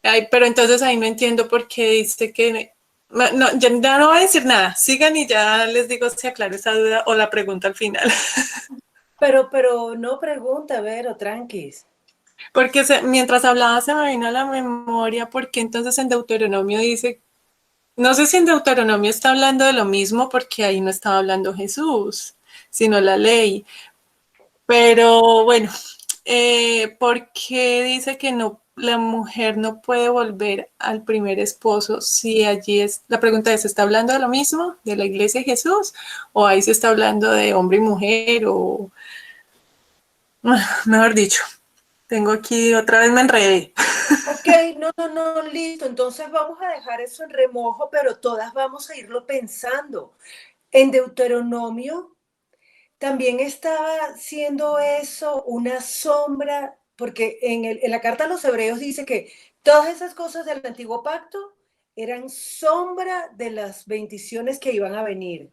Ay, pero entonces ahí no entiendo por qué dice que... No, ya no voy a decir nada. Sigan y ya les digo si aclaro esa duda o la pregunta al final. Pero no pregunta, Vero, tranquis. Porque mientras hablaba se me vino a la memoria porque entonces en Deuteronomio dice, no sé si en Deuteronomio está hablando de lo mismo porque ahí no estaba hablando Jesús, sino la ley. Pero bueno, ¿por qué dice que no, la mujer no puede volver al primer esposo si allí es, la pregunta es, ¿está hablando de lo mismo, de la iglesia de Jesús? ¿O ahí se está hablando de hombre y mujer? O, mejor dicho, tengo aquí, otra vez me enredé. Ok, no, listo. Entonces vamos a dejar eso en remojo, pero todas vamos a irlo pensando. En Deuteronomio también estaba siendo eso una sombra, porque en la carta a los hebreos dice que todas esas cosas del antiguo pacto eran sombra de las bendiciones que iban a venir.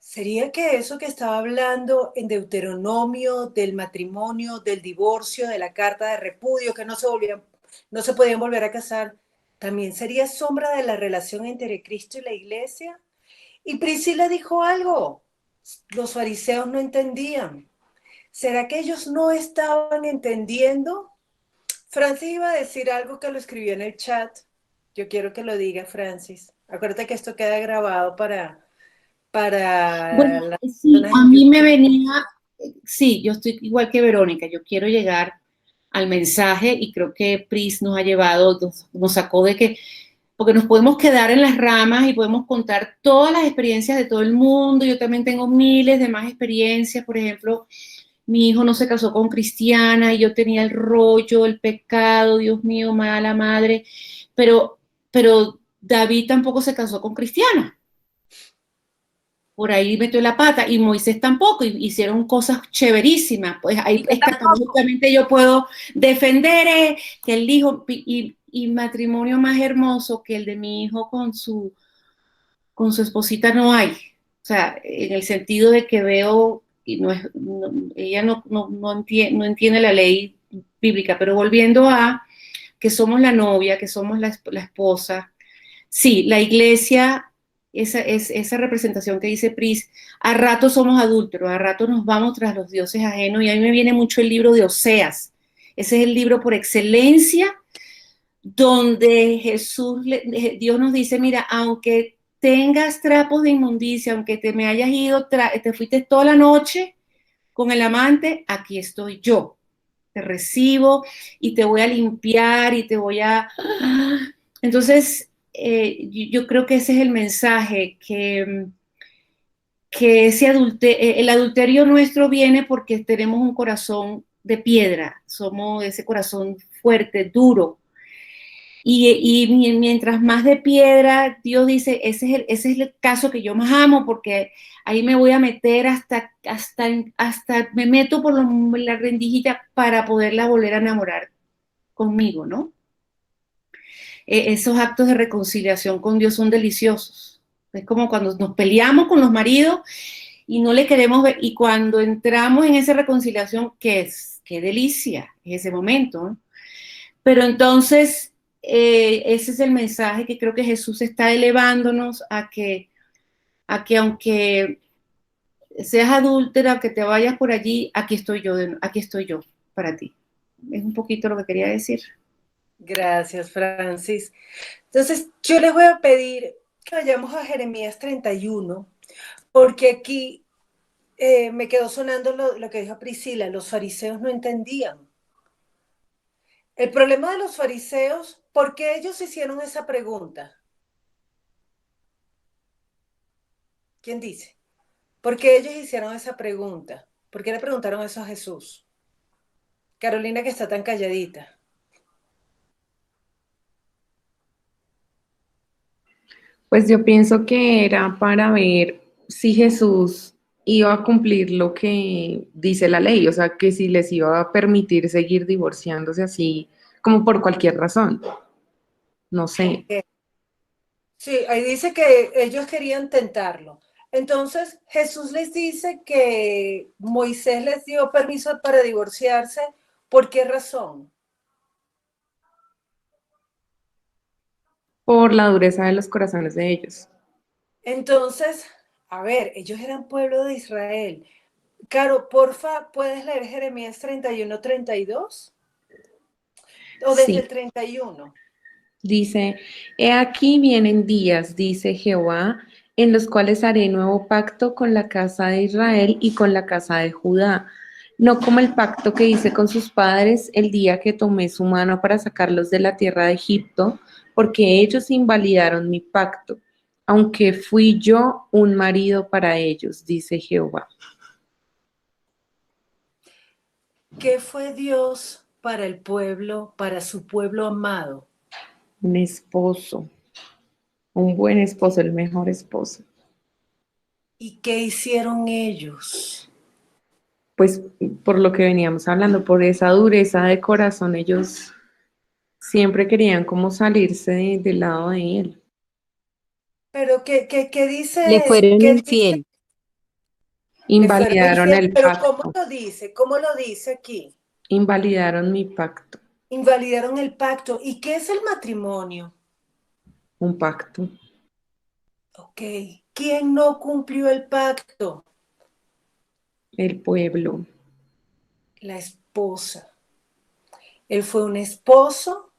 ¿Sería que eso que estaba hablando en Deuteronomio del matrimonio, del divorcio, de la carta de repudio, que no se podían volver a casar, también sería sombra de la relación entre Cristo y la iglesia? Y Priscila dijo algo, los fariseos no entendían. ¿Será que ellos no estaban entendiendo? Francis iba a decir algo que lo escribió en el chat. Yo quiero que lo diga, Francis. Acuérdate que esto queda grabado para Bueno, las sí, personas a en mí me YouTube. venía, sí, yo estoy igual que Verónica, yo quiero llegar al mensaje y creo que Pris nos ha llevado, nos sacó de que, porque nos podemos quedar en las ramas y podemos contar todas las experiencias de todo el mundo. Yo también tengo miles de más experiencias. Por ejemplo, mi hijo no se casó con cristiana y yo tenía el rollo, el pecado, Dios mío, mala madre, pero David tampoco se casó con cristiana. Por ahí metió la pata y Moisés tampoco, y hicieron cosas chéverísimas. Pues ahí escatológicamente yo puedo defender que el hijo y matrimonio más hermoso que el de mi hijo con su esposita no hay. O sea, en el sentido de que veo, y ella no entiende la ley bíblica, pero volviendo a que somos la novia, que somos la esposa, sí, la iglesia, esa representación que dice Pris, a rato somos adúlteros, a rato nos vamos tras los dioses ajenos, y a mí me viene mucho el libro de Oseas. Ese es el libro por excelencia donde Dios nos dice, mira, aunque tengas trapos de inmundicia, aunque te me hayas ido, te fuiste toda la noche con el amante, aquí estoy yo. Te recibo y te voy a limpiar y te voy a... Entonces, yo creo que ese es el mensaje, que el adulterio nuestro viene porque tenemos un corazón de piedra, somos ese corazón fuerte, duro. Y mientras más de piedra, Dios dice, ese es el caso que yo más amo, porque ahí me voy a meter hasta me meto por la rendijita para poderla volver a enamorar conmigo, ¿no? Esos actos de reconciliación con Dios son deliciosos. Es como cuando nos peleamos con los maridos y no le queremos ver, y cuando entramos en esa reconciliación, qué delicia es ese momento, ¿no? Pero entonces, ese es el mensaje que creo que Jesús está elevándonos a que aunque seas adúltera, que te vayas por allí, aquí estoy yo para ti. Es un poquito lo que quería decir. Gracias, Francis. Entonces, yo les voy a pedir que vayamos a Jeremías 31, porque aquí me quedó sonando lo que dijo Priscila, los fariseos no entendían. El problema de los fariseos, ¿por qué ellos hicieron esa pregunta? ¿Quién dice? ¿Por qué ellos hicieron esa pregunta? ¿Por qué le preguntaron eso a Jesús? Carolina, que está tan calladita. Pues yo pienso que era para ver si Jesús iba a cumplir lo que dice la ley, o sea, que si les iba a permitir seguir divorciándose así, como por cualquier razón. No sé. Sí, ahí dice que ellos querían tentarlo. Entonces, Jesús les dice que Moisés les dio permiso para divorciarse. ¿Por qué razón? Por la dureza de los corazones de ellos. Entonces, a ver, ellos eran pueblo de Israel. Caro, porfa, ¿puedes leer Jeremías 31, 32? O desde Sí. el 31. Dice, he aquí vienen días, dice Jehová, en los cuales haré nuevo pacto con la casa de Israel y con la casa de Judá, no como el pacto que hice con sus padres el día que tomé su mano para sacarlos de la tierra de Egipto, porque ellos invalidaron mi pacto, aunque fui yo un marido para ellos, dice Jehová. ¿Qué fue Dios para el pueblo, para su pueblo amado? Un esposo, un buen esposo, el mejor esposo. ¿Y qué hicieron ellos? Pues por lo que veníamos hablando, por esa dureza de corazón, ellos siempre querían como salirse del lado de él. Pero ¿qué Le dice? fueron ¿Qué dice? infiel. Le fueron Invalidaron infiel, el pero ¿cómo pacto, lo dice? ¿Cómo lo dice aquí? invalidaron mi pacto, Invalidaron el pacto. ¿Y qué es el matrimonio? un pacto. Ok. ¿Quién no cumplió el pacto? El pueblo. La esposa. Él fue un esposo,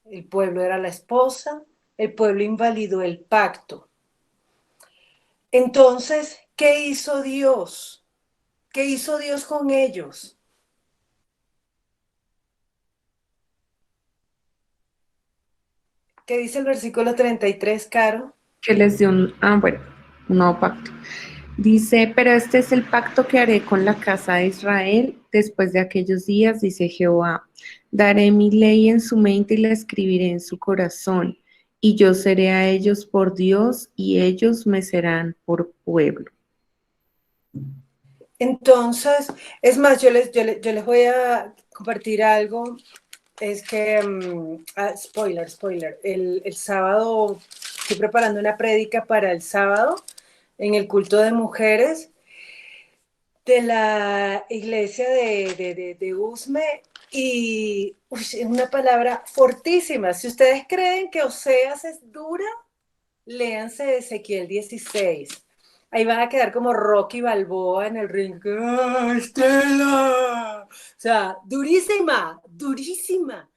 el pueblo era la esposa, el pueblo invalidó el pacto. Entonces, ¿qué hizo Dios? ¿Qué hizo Dios con ellos? ¿Qué dice el versículo 33, Caro? Que les dio un nuevo pacto. Dice, pero este es el pacto que haré con la casa de Israel después de aquellos días, dice Jehová. Daré mi ley en su mente y la escribiré en su corazón, y yo seré a ellos por Dios y ellos me serán por pueblo. Entonces, es más, yo les voy a compartir algo. Es que, spoiler, el sábado estoy preparando una prédica para el sábado en el culto de mujeres de la iglesia de Usme y es una palabra fortísima. Si ustedes creen que Oseas es dura, léanse Ezequiel 16. Ahí van a quedar como Rocky Balboa en el ring. ¡Ah, Estela! O sea, durísima, durísima.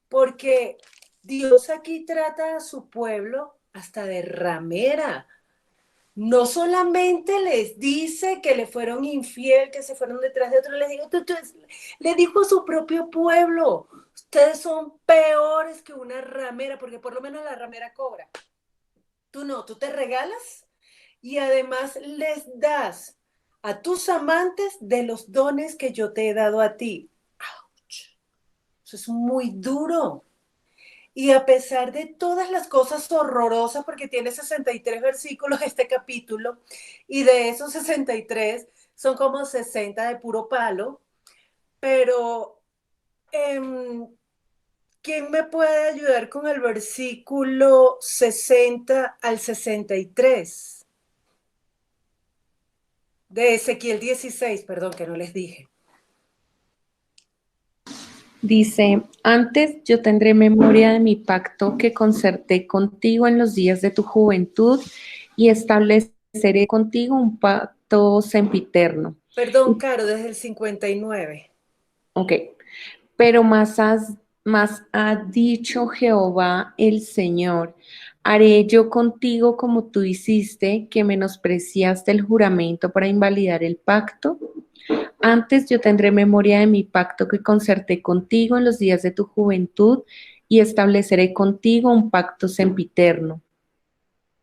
Porque Dios aquí trata a su pueblo hasta de ramera. No solamente les dice que le fueron infiel, que se fueron detrás de otro, le dijo a su propio pueblo, ustedes son peores que una ramera, porque por lo menos la ramera cobra. Tú no, tú te regalas y además les das a tus amantes de los dones que yo te he dado a ti. ¡Auch! Eso es muy duro. Y a pesar de todas las cosas horrorosas, porque tiene 63 versículos este capítulo, y de esos 63 son como 60 de puro palo, pero ¿quién me puede ayudar con el versículo 60 al 63? De Ezequiel 16, perdón, que no les dije. Dice, antes yo tendré memoria de mi pacto que concerté contigo en los días de tu juventud y estableceré contigo un pacto sempiterno. Perdón, Caro, desde el 59. Ok, pero más ha dicho Jehová el Señor, haré yo contigo como tú hiciste, que menospreciaste el juramento para invalidar el pacto. Antes yo tendré memoria de mi pacto que concerté contigo en los días de tu juventud y estableceré contigo un pacto sempiterno.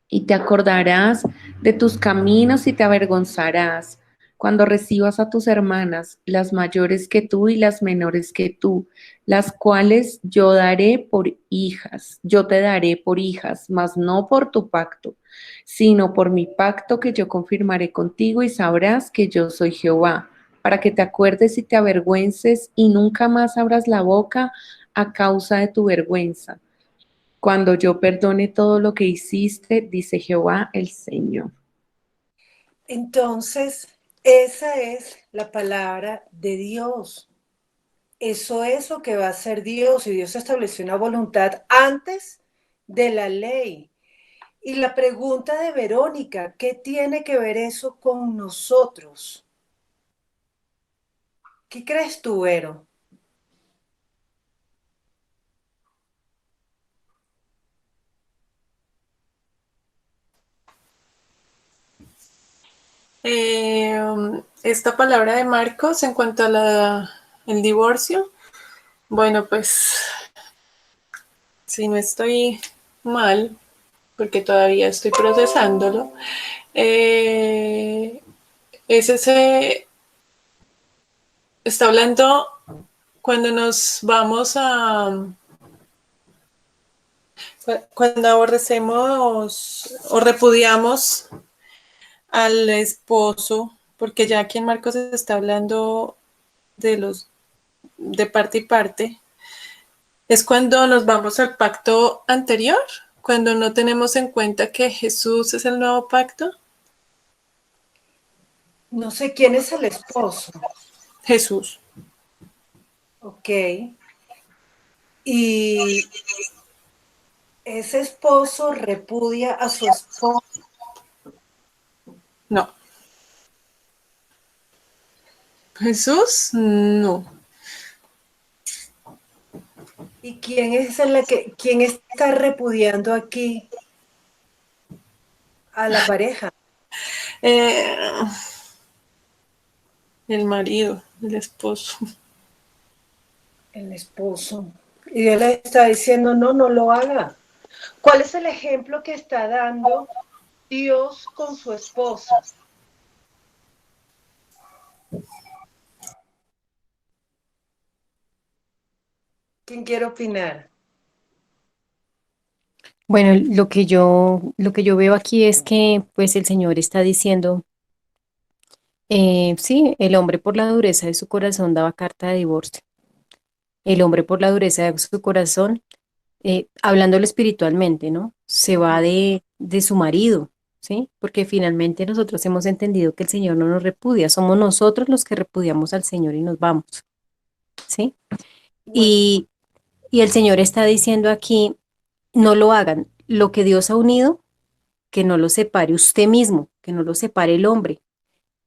Y te acordarás de tus caminos y te avergonzarás cuando recibas a tus hermanas, las mayores que tú y las menores que tú, las cuales yo te daré por hijas, mas no por tu pacto, sino por mi pacto que yo confirmaré contigo y sabrás que yo soy Jehová, para que te acuerdes y te avergüences y nunca más abras la boca a causa de tu vergüenza cuando yo perdone todo lo que hiciste, dice Jehová el Señor. Entonces, esa es la palabra de Dios. Eso es lo que va a hacer Dios, y Dios estableció una voluntad antes de la ley. Y la pregunta de Verónica, ¿qué tiene que ver eso con nosotros? ¿Qué crees tú, Vero? Esta palabra de Marcos en cuanto a el divorcio, bueno, pues si no estoy mal, porque todavía estoy procesándolo, es ese, está hablando cuando nos vamos cuando aborrecemos o repudiamos al esposo, porque ya aquí en Marcos se está hablando de parte y parte, es cuando nos vamos al pacto anterior, cuando no tenemos en cuenta que Jesús es el nuevo pacto. No sé quién es el esposo. Jesús. Ok. Y ese esposo repudia a su esposa. No. Jesús, no. ¿Y quién está repudiando aquí a la pareja? El marido, el esposo. El esposo. Y él le está diciendo, no, no lo haga. ¿Cuál es el ejemplo que está dando Dios con su esposa? ¿Quién quiere opinar? Bueno, lo que yo veo aquí es que pues el Señor está diciendo, sí, el hombre por la dureza de su corazón daba carta de divorcio. El hombre por la dureza de su corazón, hablándolo espiritualmente, ¿no? Se va de su marido, ¿sí? Porque finalmente nosotros hemos entendido que el Señor no nos repudia, somos nosotros los que repudiamos al Señor y nos vamos, ¿sí? Bueno, Y, y el Señor está diciendo aquí, no lo hagan, lo que Dios ha unido, que no lo separe usted mismo, que no lo separe el hombre.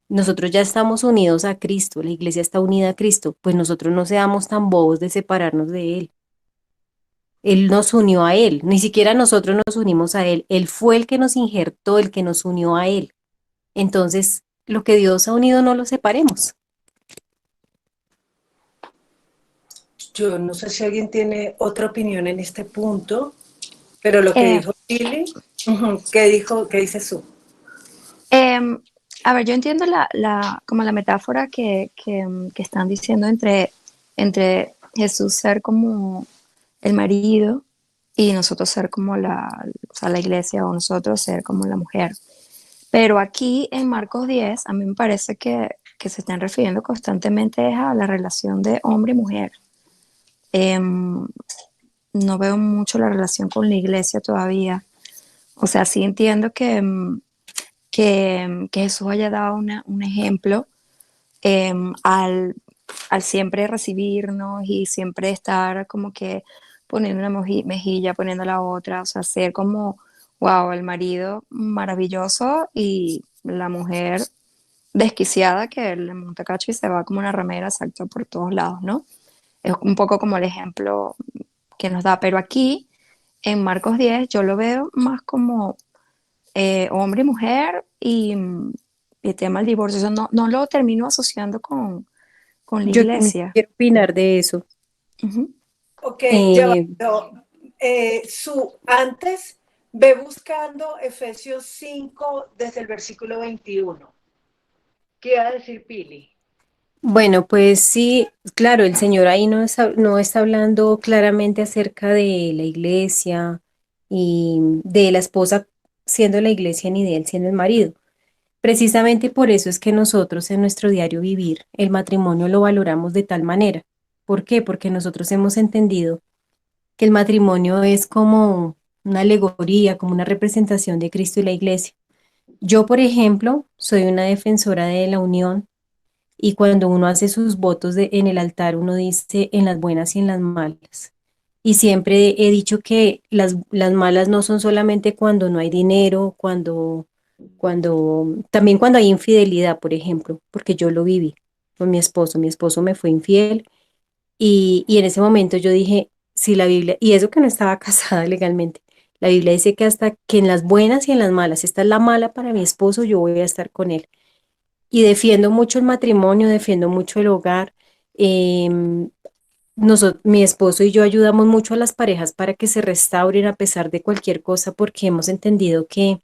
Nosotros ya estamos unidos a Cristo, la iglesia está unida a Cristo, pues nosotros no seamos tan bobos de separarnos de Él. Él nos unió a Él, ni siquiera nosotros nos unimos a Él. Él fue el que nos injertó, el que nos unió a Él. Entonces, lo que Dios ha unido no lo separemos. yo no sé si alguien tiene otra opinión en este punto, pero lo que dijo Billy, ¿qué dices tú? A ver, yo entiendo como la metáfora que están diciendo entre Jesús ser como el marido y nosotros ser como o sea, la iglesia, o nosotros ser como la mujer. Pero aquí en Marcos 10, a mí me parece que se están refiriendo constantemente a la relación de hombre y mujer. No veo mucho la relación con la iglesia todavía. O sea, sí entiendo que Jesús haya dado un ejemplo, al siempre recibirnos y siempre estar como que poniendo una mejilla, poniendo la otra, o sea, ser como, wow, el marido maravilloso y la mujer desquiciada que le monta cacho y se va como una ramera, exacto, por todos lados, ¿no? Es un poco como el ejemplo que nos da, pero aquí en Marcos 10 yo lo veo más como hombre y mujer y el tema del divorcio. Eso no lo termino asociando con la Yo iglesia. quiero opinar de eso. Ujú. Ok, ya va. Eh, No, antes ve buscando Efesios 5 desde el versículo 21. ¿Qué iba a decir Pili? Bueno, pues sí, claro, el Señor ahí no está hablando claramente acerca de la iglesia y de la esposa siendo la iglesia ni de él siendo el marido. Precisamente por eso es que nosotros en nuestro diario vivir el matrimonio lo valoramos de tal manera. ¿Por qué? Porque nosotros hemos entendido que el matrimonio es como una alegoría, como una representación de Cristo y la iglesia. Yo, por ejemplo, soy una defensora de la unión y cuando uno hace sus votos en el altar, uno dice en las buenas y en las malas. Y siempre he dicho que las malas no son solamente cuando no hay dinero, también cuando hay infidelidad, por ejemplo, porque yo lo viví con mi esposo me fue infiel y en ese momento yo dije, si la Biblia, y eso que no estaba casada legalmente, la Biblia dice que hasta que en las buenas y en las malas, esta es la mala para mi esposo, yo voy a estar con él y defiendo mucho el matrimonio, defiendo mucho el hogar. Mi esposo y yo ayudamos mucho a las parejas para que se restauren a pesar de cualquier cosa, porque hemos entendido que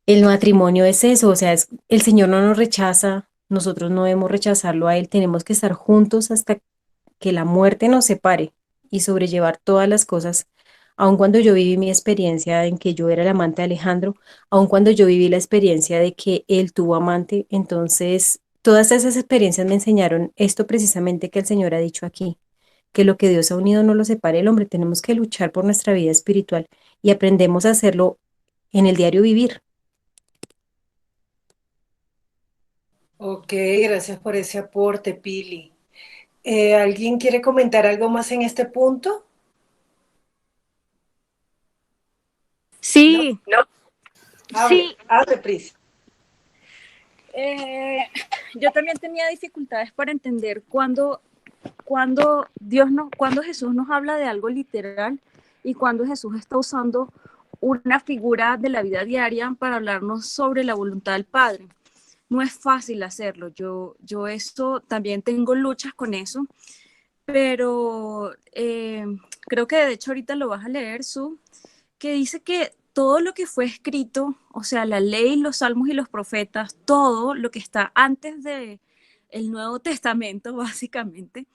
el matrimonio es eso, o sea, el Señor no nos rechaza, nosotros no debemos rechazarlo a Él, tenemos que estar juntos hasta que la muerte nos separe y sobrellevar todas las cosas, aun cuando yo viví mi experiencia en que yo era el amante de Alejandro, aun cuando yo viví la experiencia de que él tuvo amante, entonces todas esas experiencias me enseñaron esto precisamente que el Señor ha dicho aquí, que lo que Dios ha unido no lo separe el hombre, tenemos que luchar por nuestra vida espiritual y aprendemos a hacerlo en el diario vivir. Ok, gracias por ese aporte, Pili. ¿Alguien quiere comentar algo más en este punto? ¿No? Sí, Hable, sí, hable, Pris. eh, yo también tenía dificultades para entender cuando Jesús nos habla de algo literal y cuando Jesús está usando una figura de la vida diaria para hablarnos sobre la voluntad del Padre. No es fácil hacerlo. Yo esto también tengo luchas con eso, pero creo que de hecho ahorita lo vas a leer, Su, que dice que todo lo que fue escrito, o sea, la ley, los salmos y los profetas, todo lo que está antes de el Nuevo Testamento, básicamente,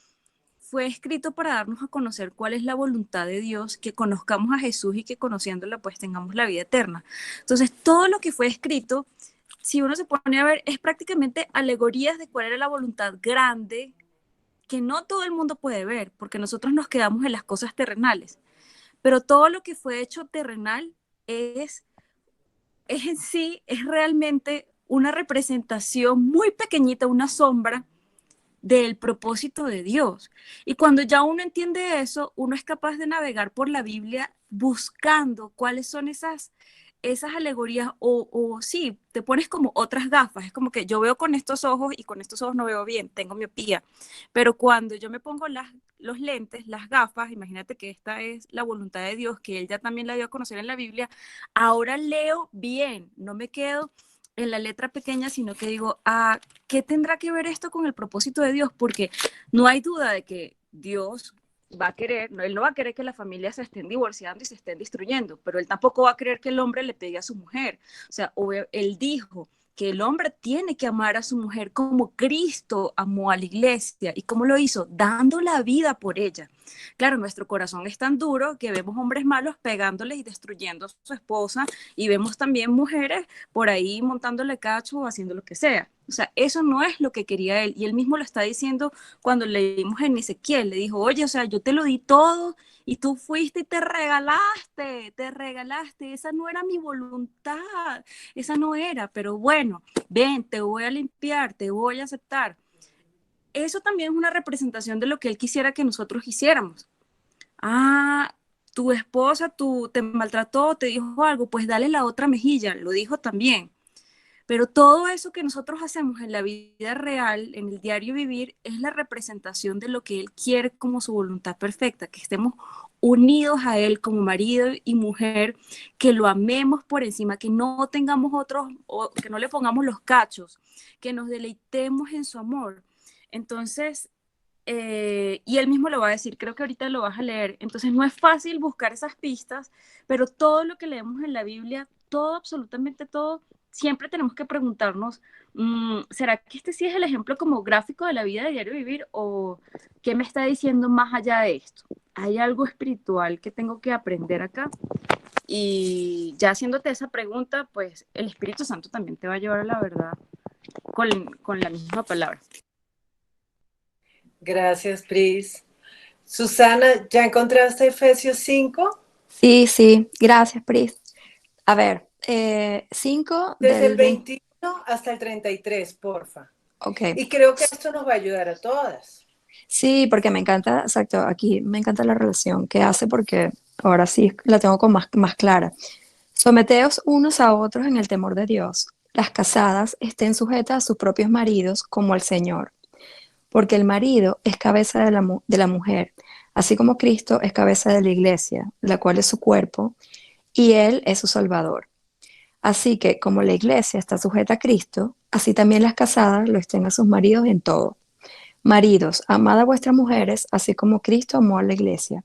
fue escrito para darnos a conocer cuál es la voluntad de Dios, que conozcamos a Jesús y que conociéndolo pues tengamos la vida eterna. Entonces, todo lo que fue escrito, si uno se pone a ver, es prácticamente alegorías de cuál era la voluntad grande que no todo el mundo puede ver, porque nosotros nos quedamos en las cosas terrenales. Pero todo lo que fue hecho terrenal es en sí, es realmente una representación muy pequeñita, una sombra del propósito de Dios. Y cuando ya uno entiende eso, uno es capaz de navegar por la Biblia buscando cuáles son esas alegorías o sí, te pones como otras gafas, es como que yo veo con estos ojos y con estos ojos no veo bien, tengo miopía, pero cuando yo me pongo los lentes, las gafas, imagínate que esta es la voluntad de Dios, que él ya también la dio a conocer en la Biblia, ahora leo bien, no me quedo en la letra pequeña, sino que digo, ¿qué tendrá que ver esto con el propósito de Dios? Porque no hay duda de que Dios va a querer, no, él no va a querer que las familias se estén divorciando y se estén destruyendo, pero él tampoco va a querer que el hombre le pegue a su mujer. O sea, él dijo que el hombre tiene que amar a su mujer como Cristo amó a la iglesia. ¿Y cómo lo hizo? Dando la vida por ella. Claro, nuestro corazón es tan duro que vemos hombres malos pegándole y destruyendo a su esposa y vemos también mujeres por ahí montándole cacho o haciendo lo que sea. O sea, eso no es lo que quería él. Y él mismo lo está diciendo cuando leímos en Ezequiel. Le dijo, oye, o sea, yo te lo di todo y tú fuiste y te regalaste. Esa no era mi voluntad, esa no era. Pero bueno, ven, te voy a limpiar, te voy a aceptar. Eso también es una representación de lo que él quisiera que nosotros hiciéramos. Tu esposa te maltrató, te dijo algo, pues dale la otra mejilla, lo dijo también. Pero todo eso que nosotros hacemos en la vida real, en el diario vivir, es la representación de lo que Él quiere como su voluntad perfecta, que estemos unidos a Él como marido y mujer, que lo amemos por encima, que no tengamos otros, o que no le pongamos los cachos, que nos deleitemos en su amor. Entonces, y él mismo lo va a decir, creo que ahorita lo vas a leer. Entonces no es fácil buscar esas pistas, pero todo lo que leemos en la Biblia, todo, absolutamente todo, siempre tenemos que preguntarnos, ¿será que este sí es el ejemplo como gráfico de la vida de diario vivir o qué me está diciendo más allá de esto? ¿Hay algo espiritual que tengo que aprender acá? Y ya haciéndote esa pregunta, pues el Espíritu Santo también te va a llevar a la verdad con la misma palabra. Gracias, Pris. Susana, ¿ya encontraste Efesios 5? Sí, sí, gracias, Pris. A ver, 5 Desde el del 20. 21 hasta el 33, porfa. Ok. Y creo que esto nos va a ayudar a todas. Sí, porque me encanta, exacto, aquí me encanta la relación que hace porque ahora sí la tengo con más clara. Someteos unos a otros en el temor de Dios. Las casadas estén sujetas a sus propios maridos como al Señor, porque el marido es cabeza de la mujer, así como Cristo es cabeza de la iglesia, la cual es su cuerpo, y Él es su Salvador. Así que como la iglesia está sujeta a Cristo, así también las casadas lo estén a sus maridos en todo. Maridos, amad a vuestras mujeres, así como Cristo amó a la iglesia,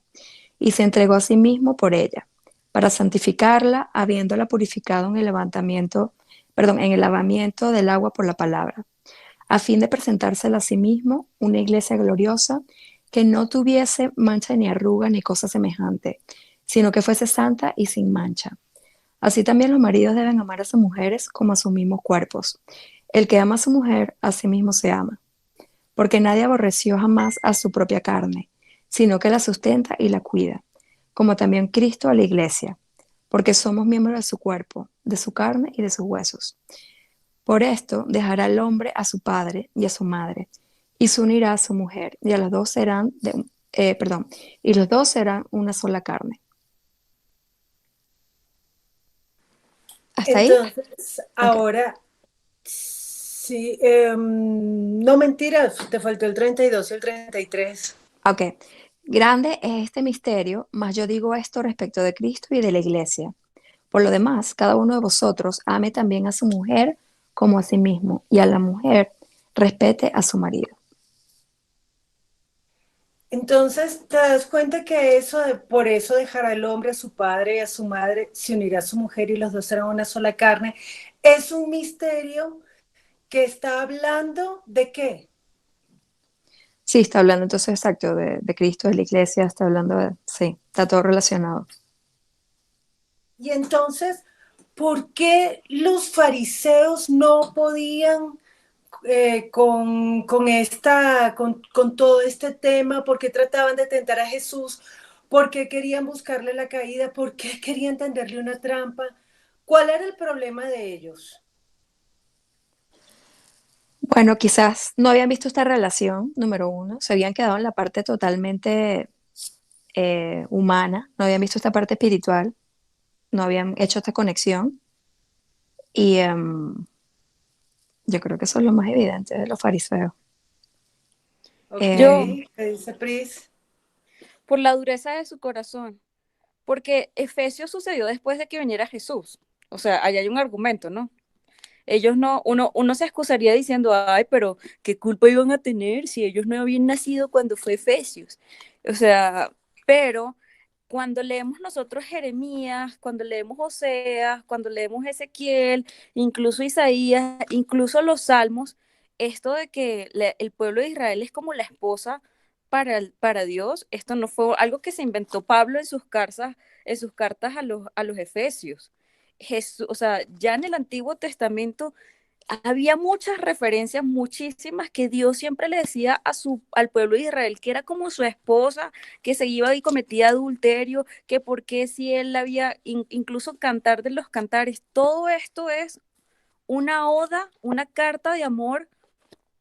y se entregó a sí mismo por ella, para santificarla, habiéndola purificado en el lavamiento del agua por la palabra, a fin de presentársela a sí mismo una iglesia gloriosa, que no tuviese mancha ni arruga ni cosa semejante, sino que fuese santa y sin mancha. Así también los maridos deben amar a sus mujeres como a sus mismos cuerpos. El que ama a su mujer, a sí mismo se ama, porque nadie aborreció jamás a su propia carne, sino que la sustenta y la cuida, como también Cristo a la iglesia, porque somos miembros de su cuerpo, de su carne y de sus huesos. Por esto dejará el hombre a su padre y a su madre, y se unirá a su mujer, y a los dos serán y los dos serán una sola carne. ¿Hasta ahí? Entonces, Ok. ahora, sí, no mentiras, te faltó el 32 y el 33. Ok. Grande es este misterio, mas yo digo esto respecto de Cristo y de la iglesia. Por lo demás, cada uno de vosotros ame también a su mujer como a sí mismo, y a la mujer respete a su marido. Entonces, te das cuenta que por eso dejará el hombre a su padre y a su madre, se unirá a su mujer y los dos serán una sola carne. Es un misterio que está hablando de qué. Sí, está hablando entonces exacto de Cristo, de la iglesia, está hablando de, sí, está todo relacionado. Y entonces, ¿por qué los fariseos no podían con todo este tema? ¿Por qué trataban de tentar a Jesús? ¿Por qué querían buscarle la caída? ¿Por qué querían tenderle una trampa? ¿Cuál era el problema de ellos? Bueno, quizás no habían visto esta relación, número uno, se habían quedado en la parte totalmente humana, no habían visto esta parte espiritual, no habían hecho esta conexión y yo creo que eso es lo más evidente de los fariseos. Ok, Yo, Em, ¿qué dice Pris? por la dureza de su corazón, porque Efesios sucedió después de que viniera Jesús. O sea, ahí hay un argumento, ¿no? Ellos no, uno se excusaría diciendo, ay, pero ¿qué culpa iban a tener si ellos no habían nacido cuando fue Efesios? O sea, pero cuando leemos nosotros Jeremías, cuando leemos Oseas, cuando leemos Ezequiel, incluso Isaías, incluso los Salmos, esto de que el pueblo de Israel es como la esposa para Dios, esto no fue algo que se inventó Pablo en sus cartas a los Efesios. Jesús, o sea, ya en el Antiguo Testamento había muchas referencias, muchísimas, que Dios siempre le decía al pueblo de Israel que era como su esposa, que se iba y cometía adulterio, que por qué si él había, incluso cantar de los cantares, todo esto es una oda, una carta de amor,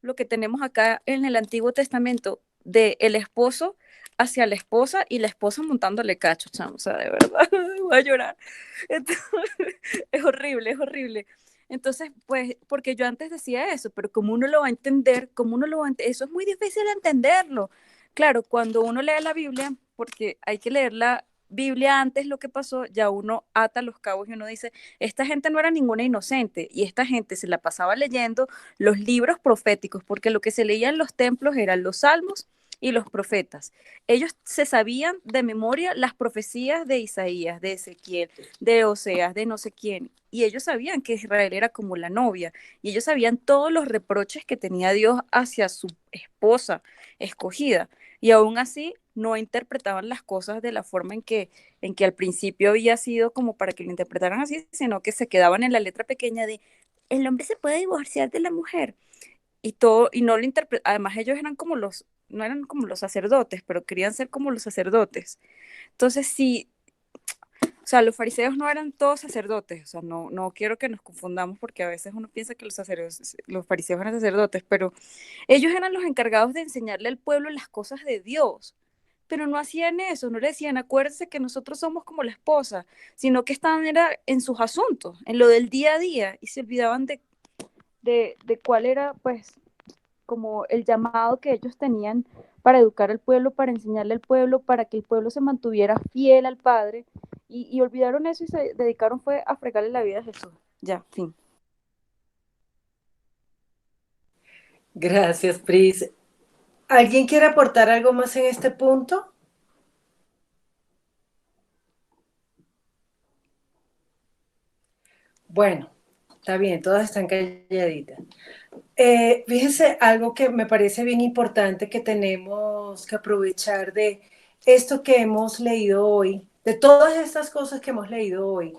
lo que tenemos acá en el Antiguo Testamento, de el esposo hacia la esposa y la esposa montándole cacho, chamo, o sea, de verdad, voy a llorar. Entonces, es horrible, es horrible. Entonces, pues, porque yo antes decía eso, pero como uno lo va a entender, como uno lo va a eso es muy difícil entenderlo. Claro, cuando uno lee la Biblia, porque hay que leer la Biblia antes lo que pasó, ya uno ata los cabos y uno dice, esta gente no era ninguna inocente y esta gente se la pasaba leyendo los libros proféticos, porque lo que se leía en los templos eran los salmos y los profetas. Ellos se sabían de memoria las profecías de Isaías, de Ezequiel, de Oseas, de no sé quién. Y ellos sabían que Israel era como la novia. Y ellos sabían todos los reproches que tenía Dios hacia su esposa escogida. Y aún así no interpretaban las cosas de la forma en que al principio había sido como para que lo interpretaran así, sino que se quedaban en la letra pequeña de el hombre se puede divorciar de la mujer y todo, y no lo interpretaban, además ellos eran como no eran como los sacerdotes, pero querían ser como los sacerdotes. Entonces, sí, o sea, los fariseos no eran todos sacerdotes, o sea, no quiero que nos confundamos porque a veces uno piensa que los fariseos eran sacerdotes, pero ellos eran los encargados de enseñarle al pueblo las cosas de Dios. Pero no hacían eso, no le decían, acuérdense que nosotros somos como la esposa, sino que estaban era en sus asuntos, en lo del día a día, y se olvidaban de cuál era, pues, como el llamado que ellos tenían para educar al pueblo, para enseñarle al pueblo, para que el pueblo se mantuviera fiel al Padre, y olvidaron eso y se dedicaron fue a fregarle la vida a Jesús. Ya, fin. Gracias, Pris. ¿Alguien quiere aportar algo más en este punto? Bueno, está bien, todas están calladitas. Fíjense, algo que me parece bien importante que tenemos que aprovechar de esto que hemos leído hoy de todas estas cosas que hemos leído hoy,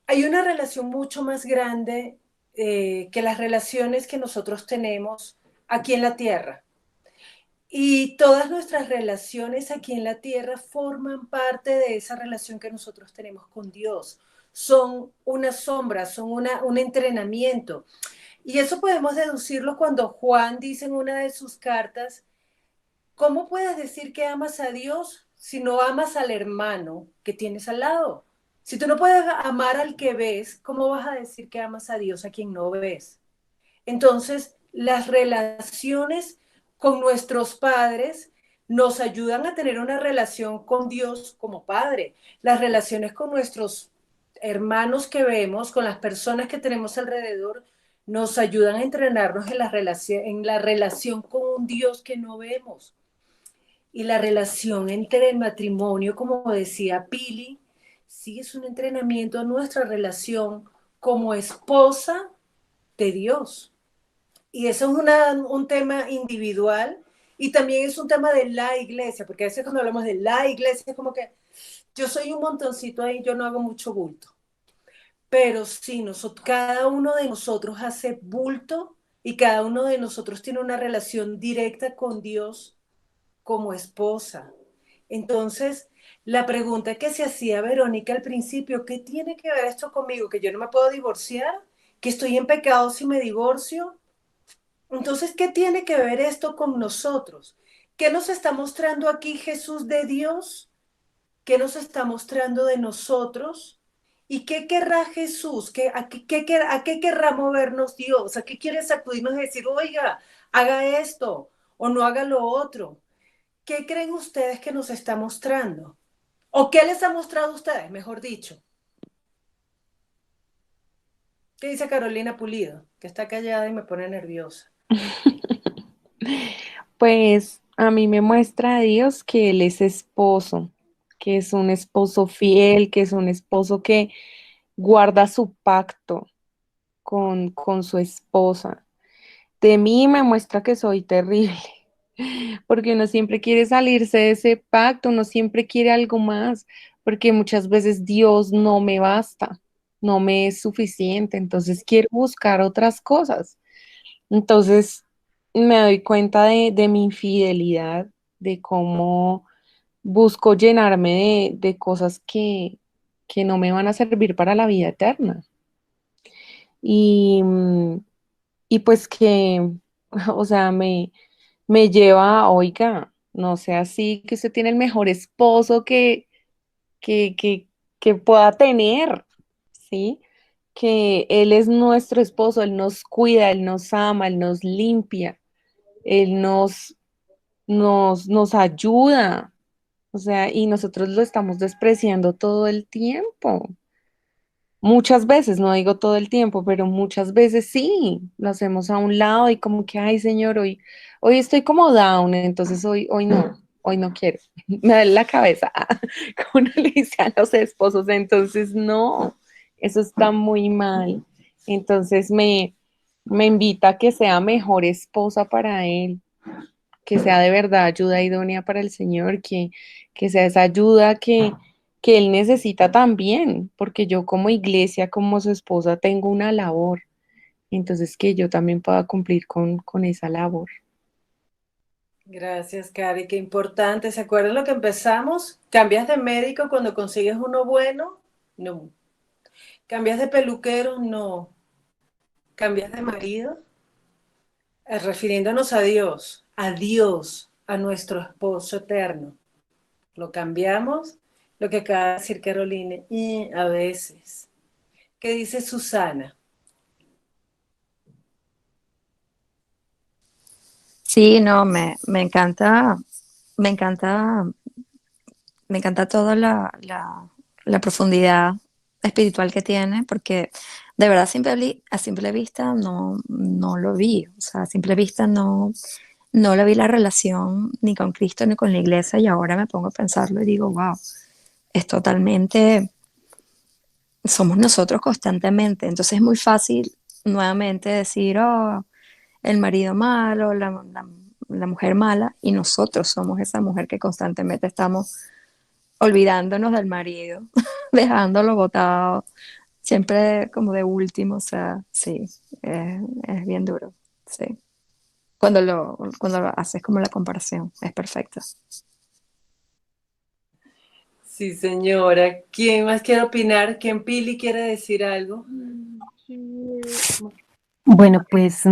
hay una relación mucho más grande que las relaciones que nosotros tenemos aquí en la tierra. Y todas nuestras relaciones aquí en la tierra forman parte de esa relación que nosotros tenemos con Dios. Son una sombra, son un entrenamiento. Y eso podemos deducirlo cuando Juan dice en una de sus cartas, ¿cómo puedes decir que amas a Dios si no amas al hermano que tienes al lado? Si tú no puedes amar al que ves, ¿cómo vas a decir que amas a Dios a quien no ves? Entonces, las relaciones con nuestros padres nos ayudan a tener una relación con Dios como Padre. Las relaciones con nuestros hermanos que vemos, con las personas que tenemos alrededor, nos ayudan a entrenarnos en la relación con un Dios que no vemos. Y la relación entre el matrimonio, como decía Pili, sí es un entrenamiento a nuestra relación como esposa de Dios. Y eso es un tema individual y también es un tema de la iglesia, porque a veces cuando hablamos de la iglesia es como que yo soy un montoncito ahí, yo no hago mucho bulto. Pero sí, cada uno de nosotros hace bulto y cada uno de nosotros tiene una relación directa con Dios como esposa. Entonces, la pregunta que se hacía Verónica al principio, ¿qué tiene que ver esto conmigo? ¿Que yo no me puedo divorciar? ¿Que estoy en pecado si me divorcio? Entonces, ¿qué tiene que ver esto con nosotros? ¿Qué nos está mostrando aquí Jesús de Dios? ¿Qué nos está mostrando de nosotros? ¿Y qué querrá Jesús? ¿A qué querrá movernos Dios? ¿A qué quiere sacudirnos y decir, oiga, haga esto o no haga lo otro? ¿Qué creen ustedes que nos está mostrando? ¿O qué les ha mostrado a ustedes, mejor dicho? ¿Qué dice Carolina Pulido? Que está callada y me pone nerviosa. Pues a mí me muestra a Dios que Él es esposo, que es un esposo fiel, que es un esposo que guarda su pacto con su esposa. De mí me muestra que soy terrible, porque uno siempre quiere salirse de ese pacto, uno siempre quiere algo más, porque muchas veces Dios no me basta, no me es suficiente, entonces quiero buscar otras cosas. Entonces me doy cuenta de mi infidelidad, de cómo busco llenarme de cosas que no me van a servir para la vida eterna. Y, y pues que, o sea, me lleva, oiga, no sea así, que usted tiene el mejor esposo que, que, que pueda tener, ¿sí? Que Él es nuestro esposo, Él nos cuida, Él nos ama, Él nos limpia, Él nos ayuda, o sea, y nosotros lo estamos despreciando todo el tiempo. Muchas veces, no digo todo el tiempo, pero muchas veces sí, lo hacemos a un lado y como que, ay, Señor, hoy estoy como down, entonces hoy no quiero, me duele la cabeza, como uno le dice a los esposos, entonces no, eso está muy mal. Entonces me invita a que sea mejor esposa para él, que sea de verdad ayuda idónea para el Señor, que sea esa ayuda que Él necesita también, porque yo como iglesia, como su esposa, tengo una labor, entonces que yo también pueda cumplir con esa labor. Gracias, Cari. Qué importante. ¿Se acuerdan lo que empezamos? ¿Cambias de médico cuando consigues uno bueno? No. ¿Cambias de peluquero? No. ¿Cambias de marido? Refiriéndonos a Dios, a nuestro esposo eterno. Lo cambiamos, lo que acaba de decir Carolina, y a veces. ¿Qué dice Susana? Sí, no, me encanta, me encanta, me encanta toda la profundidad espiritual que tiene, porque de verdad a simple vista no lo vi, o sea, a simple vista no le vi la relación ni con Cristo ni con la iglesia, y ahora me pongo a pensarlo y digo, wow, es totalmente, somos nosotros constantemente, entonces es muy fácil nuevamente decir, oh, el marido malo, la mujer mala, y nosotros somos esa mujer que constantemente estamos olvidándonos del marido, dejándolo botado, siempre como de último, o sea, sí, es bien duro, sí. Cuando lo haces como la comparación, es perfecto. Sí, señora. ¿Quién más quiere opinar? ¿Quién Pili quiere decir algo? Bueno, pues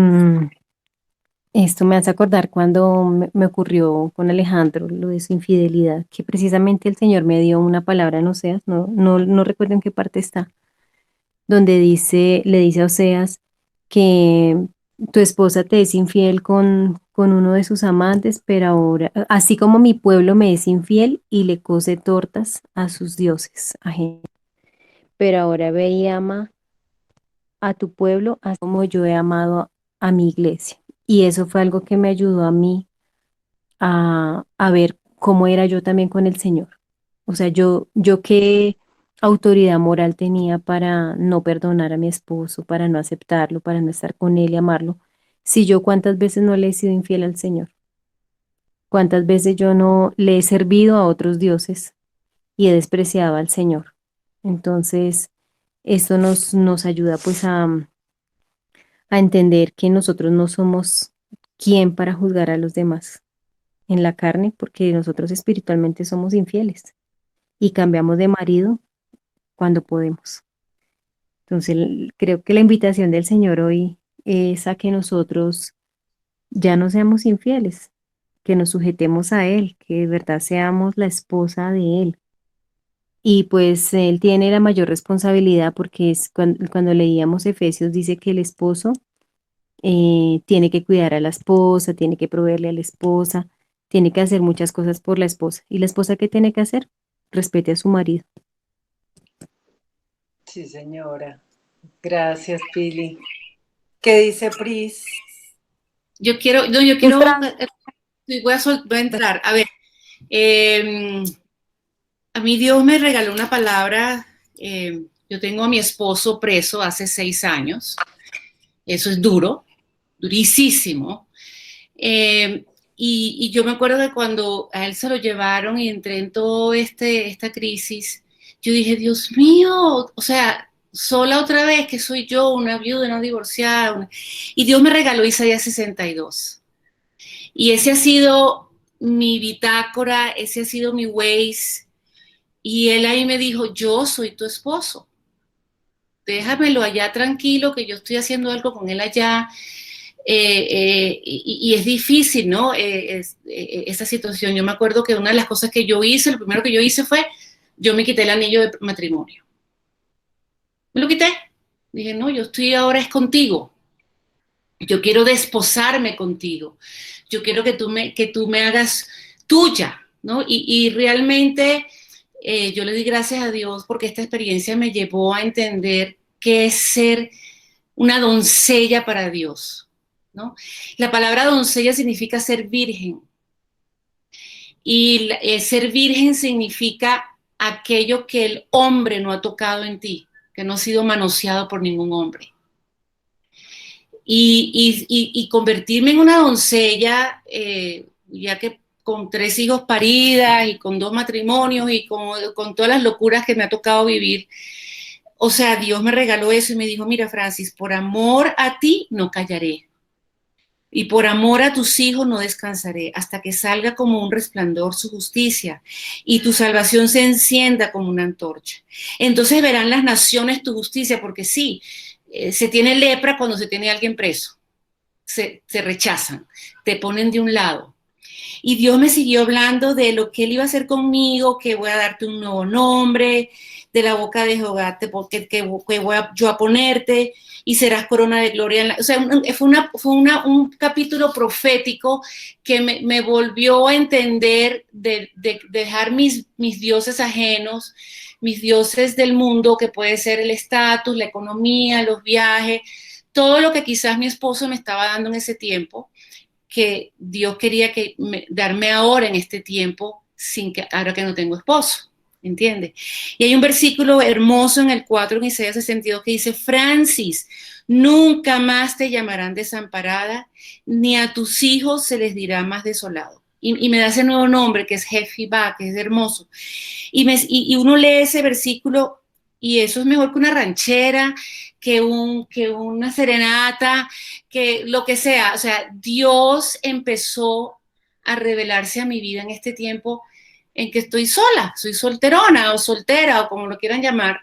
esto me hace acordar cuando me ocurrió con Alejandro lo de su infidelidad, que precisamente el Señor me dio una palabra en Oseas, no recuerdo en qué parte está, donde le dice a Oseas que tu esposa te es infiel con uno de sus amantes, pero ahora, así como mi pueblo me es infiel y le cose tortas a sus dioses ajenos, pero ahora ve y ama a tu pueblo, así como yo he amado a mi iglesia. Y eso fue algo que me ayudó a mí a ver cómo era yo también con el Señor. O sea, yo qué autoridad moral tenía para no perdonar a mi esposo, para no aceptarlo, para no estar con él y amarlo, si yo cuántas veces no le he sido infiel al Señor, cuántas veces yo no le he servido a otros dioses y he despreciado al Señor. Entonces, esto nos ayuda pues a entender que nosotros no somos quien para juzgar a los demás en la carne, porque nosotros espiritualmente somos infieles y cambiamos de marido cuando podemos. Entonces, creo que la invitación del Señor hoy es a que nosotros ya no seamos infieles, que nos sujetemos a Él, que de verdad seamos la esposa de Él. Y pues Él tiene la mayor responsabilidad porque es cuando leíamos Efesios dice que el esposo tiene que cuidar a la esposa, tiene que proveerle a la esposa, tiene que hacer muchas cosas por la esposa. ¿Y la esposa qué tiene que hacer? Respete a su marido. Sí, señora. Gracias, Pili. ¿Qué dice Pris? Yo quiero, voy a entrar. A ver, a mí Dios me regaló una palabra. Yo tengo a mi esposo preso hace 6 años. Eso es duro, durísimo. Y yo me acuerdo que cuando a él se lo llevaron y entré en toda esta crisis, yo dije, Dios mío, o sea, sola otra vez, que soy yo, una viuda, una divorciada. Y Dios me regaló Isaías 62. Y ese ha sido mi bitácora, ese ha sido mi Waze. Y él ahí me dijo, yo soy tu esposo. Déjamelo allá tranquilo, que yo estoy haciendo algo con él allá. Y es difícil, ¿no? Esa situación. Yo me acuerdo que una de las cosas que yo hice, lo primero que yo hice fue, yo me quité el anillo de matrimonio. Me lo quité. Dije, no, yo estoy ahora es contigo. Yo quiero desposarme contigo. Yo quiero que tú me hagas tuya, ¿no? Y realmente yo le di gracias a Dios porque esta experiencia me llevó a entender qué es ser una doncella para Dios, ¿no? La palabra doncella significa ser virgen. Y ser virgen significa aquello que el hombre no ha tocado en ti, que no ha sido manoseado por ningún hombre. Y convertirme en una doncella, ya que con 3 hijos paridas y con 2 matrimonios y con todas las locuras que me ha tocado vivir, o sea, Dios me regaló eso y me dijo, mira, Francis, por amor a ti no callaré. Y por amor a tus hijos no descansaré hasta que salga como un resplandor su justicia y tu salvación se encienda como una antorcha. Entonces verán las naciones tu justicia, porque sí, se tiene lepra cuando se tiene a alguien preso. Se rechazan, te ponen de un lado. Y Dios me siguió hablando de lo que Él iba a hacer conmigo, que voy a darte un nuevo nombre, de la boca de Jehová que voy yo a ponerte y serás corona de gloria. O sea, fue un capítulo profético que me volvió a entender de dejar mis dioses ajenos, mis dioses del mundo, que puede ser el estatus, la economía, los viajes, todo lo que quizás mi esposo me estaba dando en ese tiempo, que Dios quería darme ahora en este tiempo, ahora que no tengo esposo, ¿entiendes? Y hay un versículo hermoso en el 4 en Isaías 62 que dice, Francis, nunca más te llamarán desamparada, ni a tus hijos se les dirá más desolado. y me da ese nuevo nombre que es Jefibá, que es hermoso. Y uno lee ese versículo y eso es mejor que una ranchera, que una serenata, que lo que sea. O sea, Dios empezó a revelarse a mi vida en este tiempo en que estoy sola, soy solterona o soltera o como lo quieran llamar.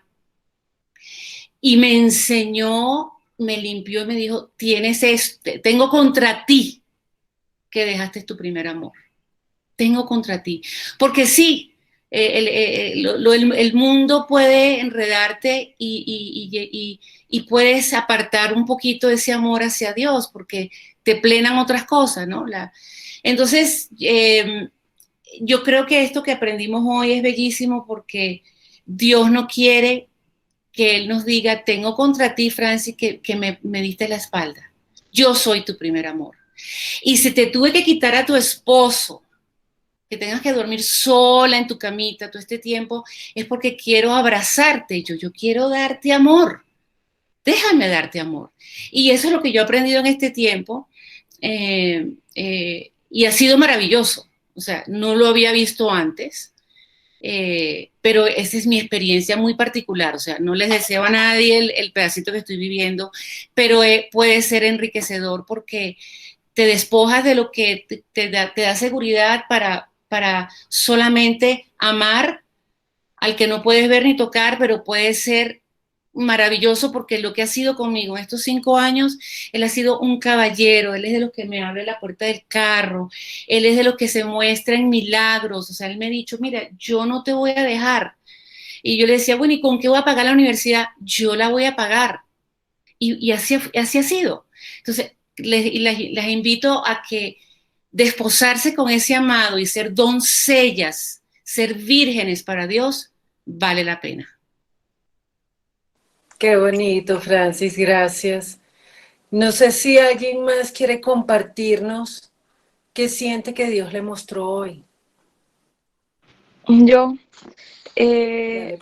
Y me enseñó, me limpió y me dijo, tienes tengo contra ti que dejaste tu primer amor. Tengo contra ti. Porque sí, el mundo puede enredarte y puedes apartar un poquito de ese amor hacia Dios porque te plenan otras cosas, ¿no? Entonces, yo creo que esto que aprendimos hoy es bellísimo porque Dios no quiere que Él nos diga, tengo contra ti, Francis, que me diste la espalda. Yo soy tu primer amor. Y si te tuve que quitar a tu esposo, que tengas que dormir sola en tu camita todo este tiempo, es porque quiero abrazarte, yo quiero darte amor. Déjame darte amor. Y eso es lo que yo he aprendido en este tiempo y ha sido maravilloso. O sea, no lo había visto antes, pero esa es mi experiencia muy particular. O sea, no les deseo a nadie el pedacito que estoy viviendo, pero puede ser enriquecedor porque te despojas de lo que te da seguridad para solamente amar al que no puedes ver ni tocar, pero puede ser maravilloso porque lo que ha sido conmigo en estos 5 años, él ha sido un caballero, él es de los que me abre la puerta del carro, él es de los que se muestra en milagros, o sea, él me ha dicho, mira, yo no te voy a dejar. Y yo le decía, bueno, ¿y con qué voy a pagar la universidad? Yo la voy a pagar. Y así ha sido. Entonces, les invito a que desposarse con ese amado y ser doncellas, ser vírgenes para Dios, vale la pena. Qué bonito, Francis, gracias. No sé si alguien más quiere compartirnos qué siente que Dios le mostró hoy. Yo, Dale.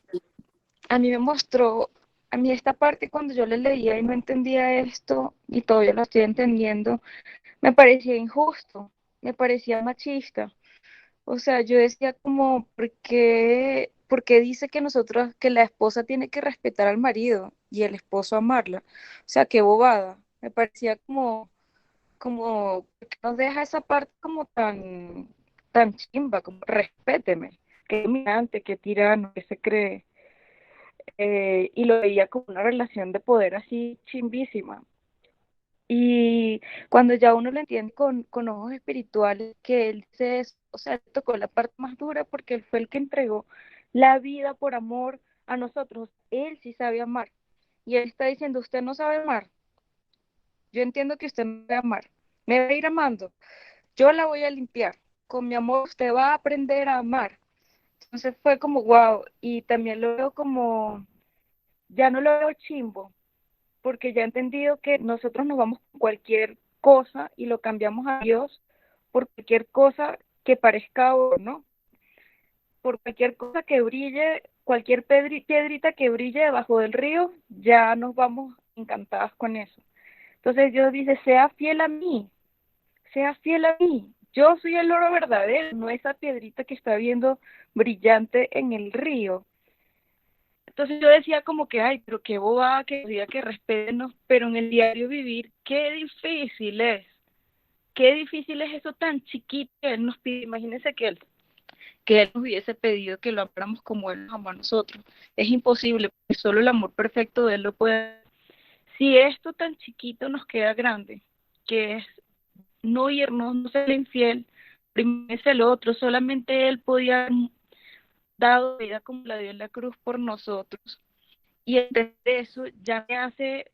a mí me mostró, a mí esta parte cuando yo le leía y no entendía esto, y todavía lo estoy entendiendo, me parecía injusto, me parecía machista. O sea, yo decía como, por qué dice que nosotros, que la esposa tiene que respetar al marido y el esposo amarla? O sea, qué bobada. Me parecía ¿por qué nos deja esa parte como tan chimba, como respéteme, qué dominante, qué tirano, qué se cree? Y lo veía como una relación de poder así chimbísima. Y cuando ya uno lo entiende con ojos espirituales, que él dice eso, o sea, tocó la parte más dura porque él fue el que entregó la vida por amor a nosotros. Él sí sabe amar. Y él está diciendo, usted no sabe amar. Yo entiendo que usted no sabe amar. Me va a ir amando. Yo la voy a limpiar. Con mi amor usted va a aprender a amar. Entonces fue como wow. Y también lo veo como, ya no lo veo chimbo, porque ya he entendido que nosotros nos vamos con cualquier cosa y lo cambiamos a Dios por cualquier cosa que parezca oro, ¿no? Por cualquier cosa que brille, cualquier piedrita que brille debajo del río, ya nos vamos encantadas con eso. Entonces Dios dice, sea fiel a mí, sea fiel a mí. Yo soy el oro verdadero, no esa piedrita que está viendo brillante en el río. Entonces yo decía como que, ay, pero qué bobada que diga que respétenos, pero en el diario vivir, qué difícil es eso tan chiquito que Él nos pide. Imagínense que Él nos hubiese pedido que lo amáramos como Él nos amó a nosotros. Es imposible, porque solo el amor perfecto de Él lo puede. Si esto tan chiquito nos queda grande, que es no irnos, no ser infiel, primero es el otro, solamente Él podía haber dado vida como la dio en la cruz por nosotros. Y entender eso ya me hace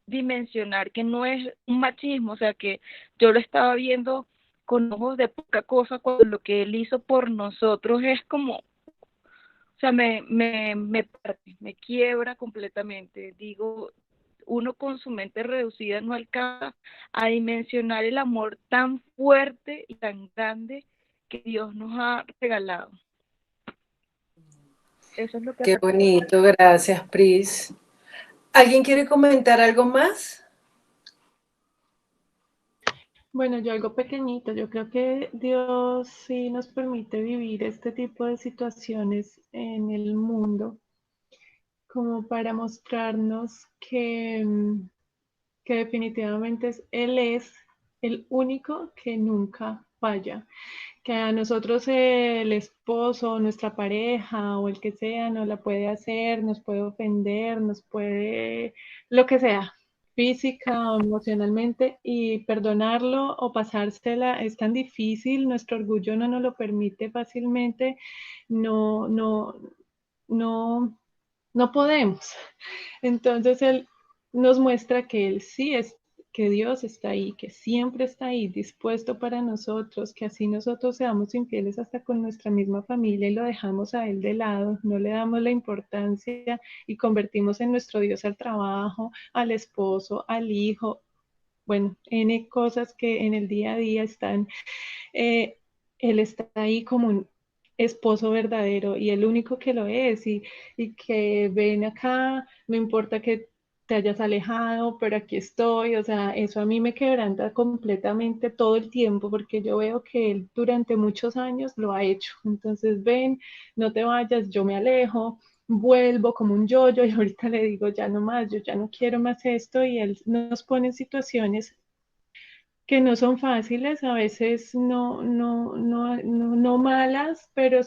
dimensionar que no es un machismo, o sea, que yo lo estaba viendo con ojos de poca cosa cuando lo que Él hizo por nosotros es como, o sea, me parte, me quiebra completamente. Digo, uno con su mente reducida no alcanza a dimensionar el amor tan fuerte y tan grande que Dios nos ha regalado. Eso es lo que Qué bonito, gracias, Pris. ¿Alguien quiere comentar algo más? Bueno, yo algo pequeñito, yo creo que Dios sí nos permite vivir este tipo de situaciones en el mundo como para mostrarnos que definitivamente Él es el único que nunca falla, que a nosotros el esposo, nuestra pareja o el que sea nos la puede hacer, nos puede ofender, nos puede lo que sea, física o emocionalmente, y perdonarlo o pasársela es tan difícil, nuestro orgullo no nos lo permite fácilmente, no, no, no, no podemos. Entonces Él nos muestra que Él sí es, que Dios está ahí, que siempre está ahí, dispuesto para nosotros, que así nosotros seamos infieles hasta con nuestra misma familia y lo dejamos a Él de lado, no le damos la importancia y convertimos en nuestro Dios al trabajo, al esposo, al hijo, bueno, N cosas que en el día a día están, eh, Él está ahí como un esposo verdadero y el único que lo es y que ven acá, no importa que te hayas alejado, pero aquí estoy, o sea, eso a mí me quebranta completamente todo el tiempo porque yo veo que él durante muchos años lo ha hecho. Entonces, ven, no te vayas, yo me alejo, vuelvo como un yo-yo y ahorita le digo, ya no más, yo ya no quiero más esto y él nos pone en situaciones que no son fáciles, a veces no malas, pero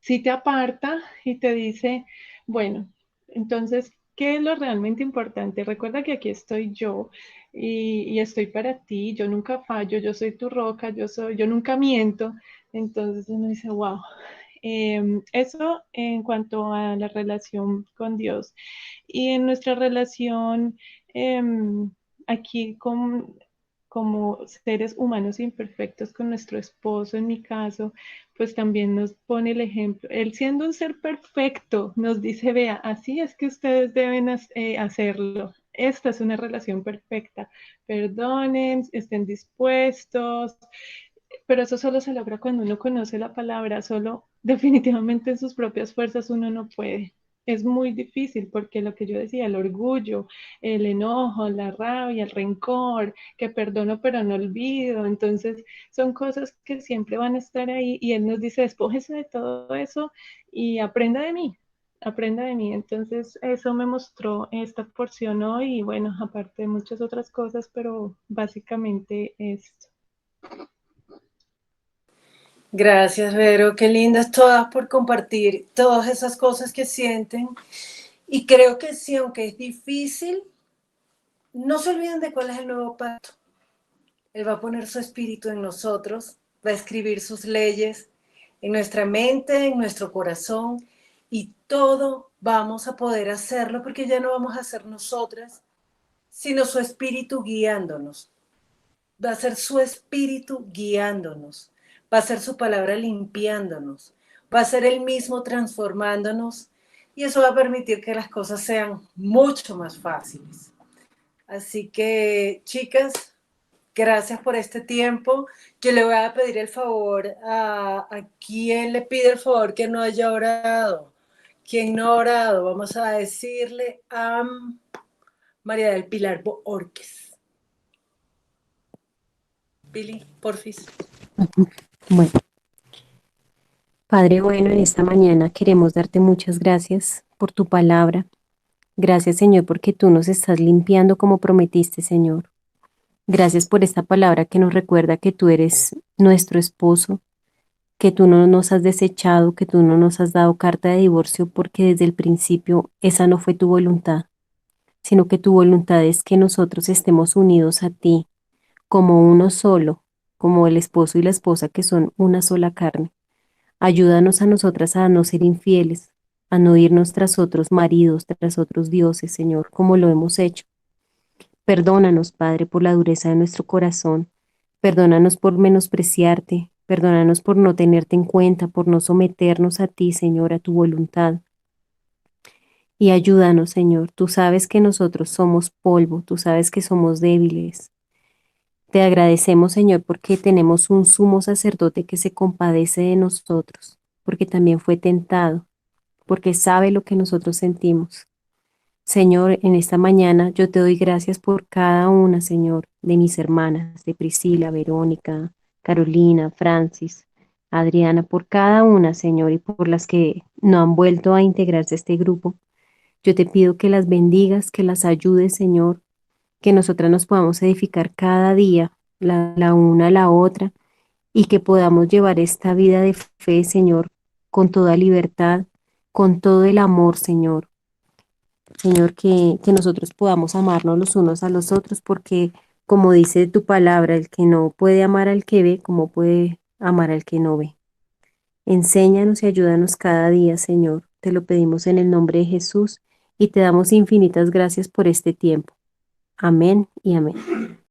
sí te aparta y te dice, bueno, entonces, ¿qué es lo realmente importante? Recuerda que aquí estoy yo y estoy para ti, yo nunca fallo, yo soy tu roca, yo nunca miento. Entonces uno dice, wow. Eso en cuanto a la relación con Dios. Y en nuestra relación aquí como seres humanos imperfectos con nuestro esposo, en mi caso, pues también nos pone el ejemplo. Él siendo un ser perfecto, nos dice, vea, así es que ustedes deben hacerlo. Esta es una relación perfecta. Perdonen, estén dispuestos, pero eso solo se logra cuando uno conoce la palabra, solo definitivamente en sus propias fuerzas uno no puede. Es muy difícil porque lo que yo decía, el orgullo, el enojo, la rabia, el rencor, que perdono pero no olvido, entonces son cosas que siempre van a estar ahí y Él nos dice, despójese de todo eso y aprenda de mí, aprenda de mí. Entonces eso me mostró esta porción hoy y bueno, aparte de muchas otras cosas, pero básicamente esto. Gracias, Vero. Qué lindas todas por compartir todas esas cosas que sienten. Y creo que sí, aunque es difícil, no se olviden de cuál es el nuevo pacto. Él va a poner su espíritu en nosotros, va a escribir sus leyes en nuestra mente, en nuestro corazón, y todo vamos a poder hacerlo porque ya no vamos a ser nosotras, sino su espíritu guiándonos. Va a ser su espíritu guiándonos, va a ser su palabra limpiándonos, va a ser él mismo transformándonos y eso va a permitir que las cosas sean mucho más fáciles. Así que, chicas, gracias por este tiempo. Yo le voy a pedir el favor a quien le pide el favor que no haya orado. Quien no ha orado, vamos a decirle a María del Pilar Boorques. Pili, porfis. Bueno, Padre bueno, en esta mañana queremos darte muchas gracias por tu palabra. Gracias, Señor, porque tú nos estás limpiando como prometiste, Señor. Gracias por esta palabra que nos recuerda que tú eres nuestro esposo, que tú no nos has desechado, que tú no nos has dado carta de divorcio, porque desde el principio esa no fue tu voluntad, sino que tu voluntad es que nosotros estemos unidos a ti como uno solo, como el esposo y la esposa que son una sola carne. Ayúdanos a nosotras a no ser infieles, a no irnos tras otros maridos, tras otros dioses, Señor, como lo hemos hecho. Perdónanos, Padre, por la dureza de nuestro corazón. Perdónanos por menospreciarte. Perdónanos por no tenerte en cuenta, por no someternos a ti, Señor, a tu voluntad. Y ayúdanos, Señor. Tú sabes que nosotros somos polvo, tú sabes que somos débiles. Te agradecemos, Señor, porque tenemos un sumo sacerdote que se compadece de nosotros, porque también fue tentado, porque sabe lo que nosotros sentimos. Señor, en esta mañana yo te doy gracias por cada una, Señor, de mis hermanas, de Priscila, Verónica, Carolina, Francis, Adriana, por cada una, Señor, y por las que no han vuelto a integrarse a este grupo. Yo te pido que las bendigas, que las ayudes, Señor, que nosotras nos podamos edificar cada día, la una a la otra, y que podamos llevar esta vida de fe, Señor, con toda libertad, con todo el amor, Señor. Señor, que nosotros podamos amarnos los unos a los otros, porque como dice tu palabra, el que no puede amar al que ve, ¿cómo puede amar al que no ve? Enséñanos y ayúdanos cada día, Señor. Te lo pedimos en el nombre de Jesús y te damos infinitas gracias por este tiempo. Amén y amén.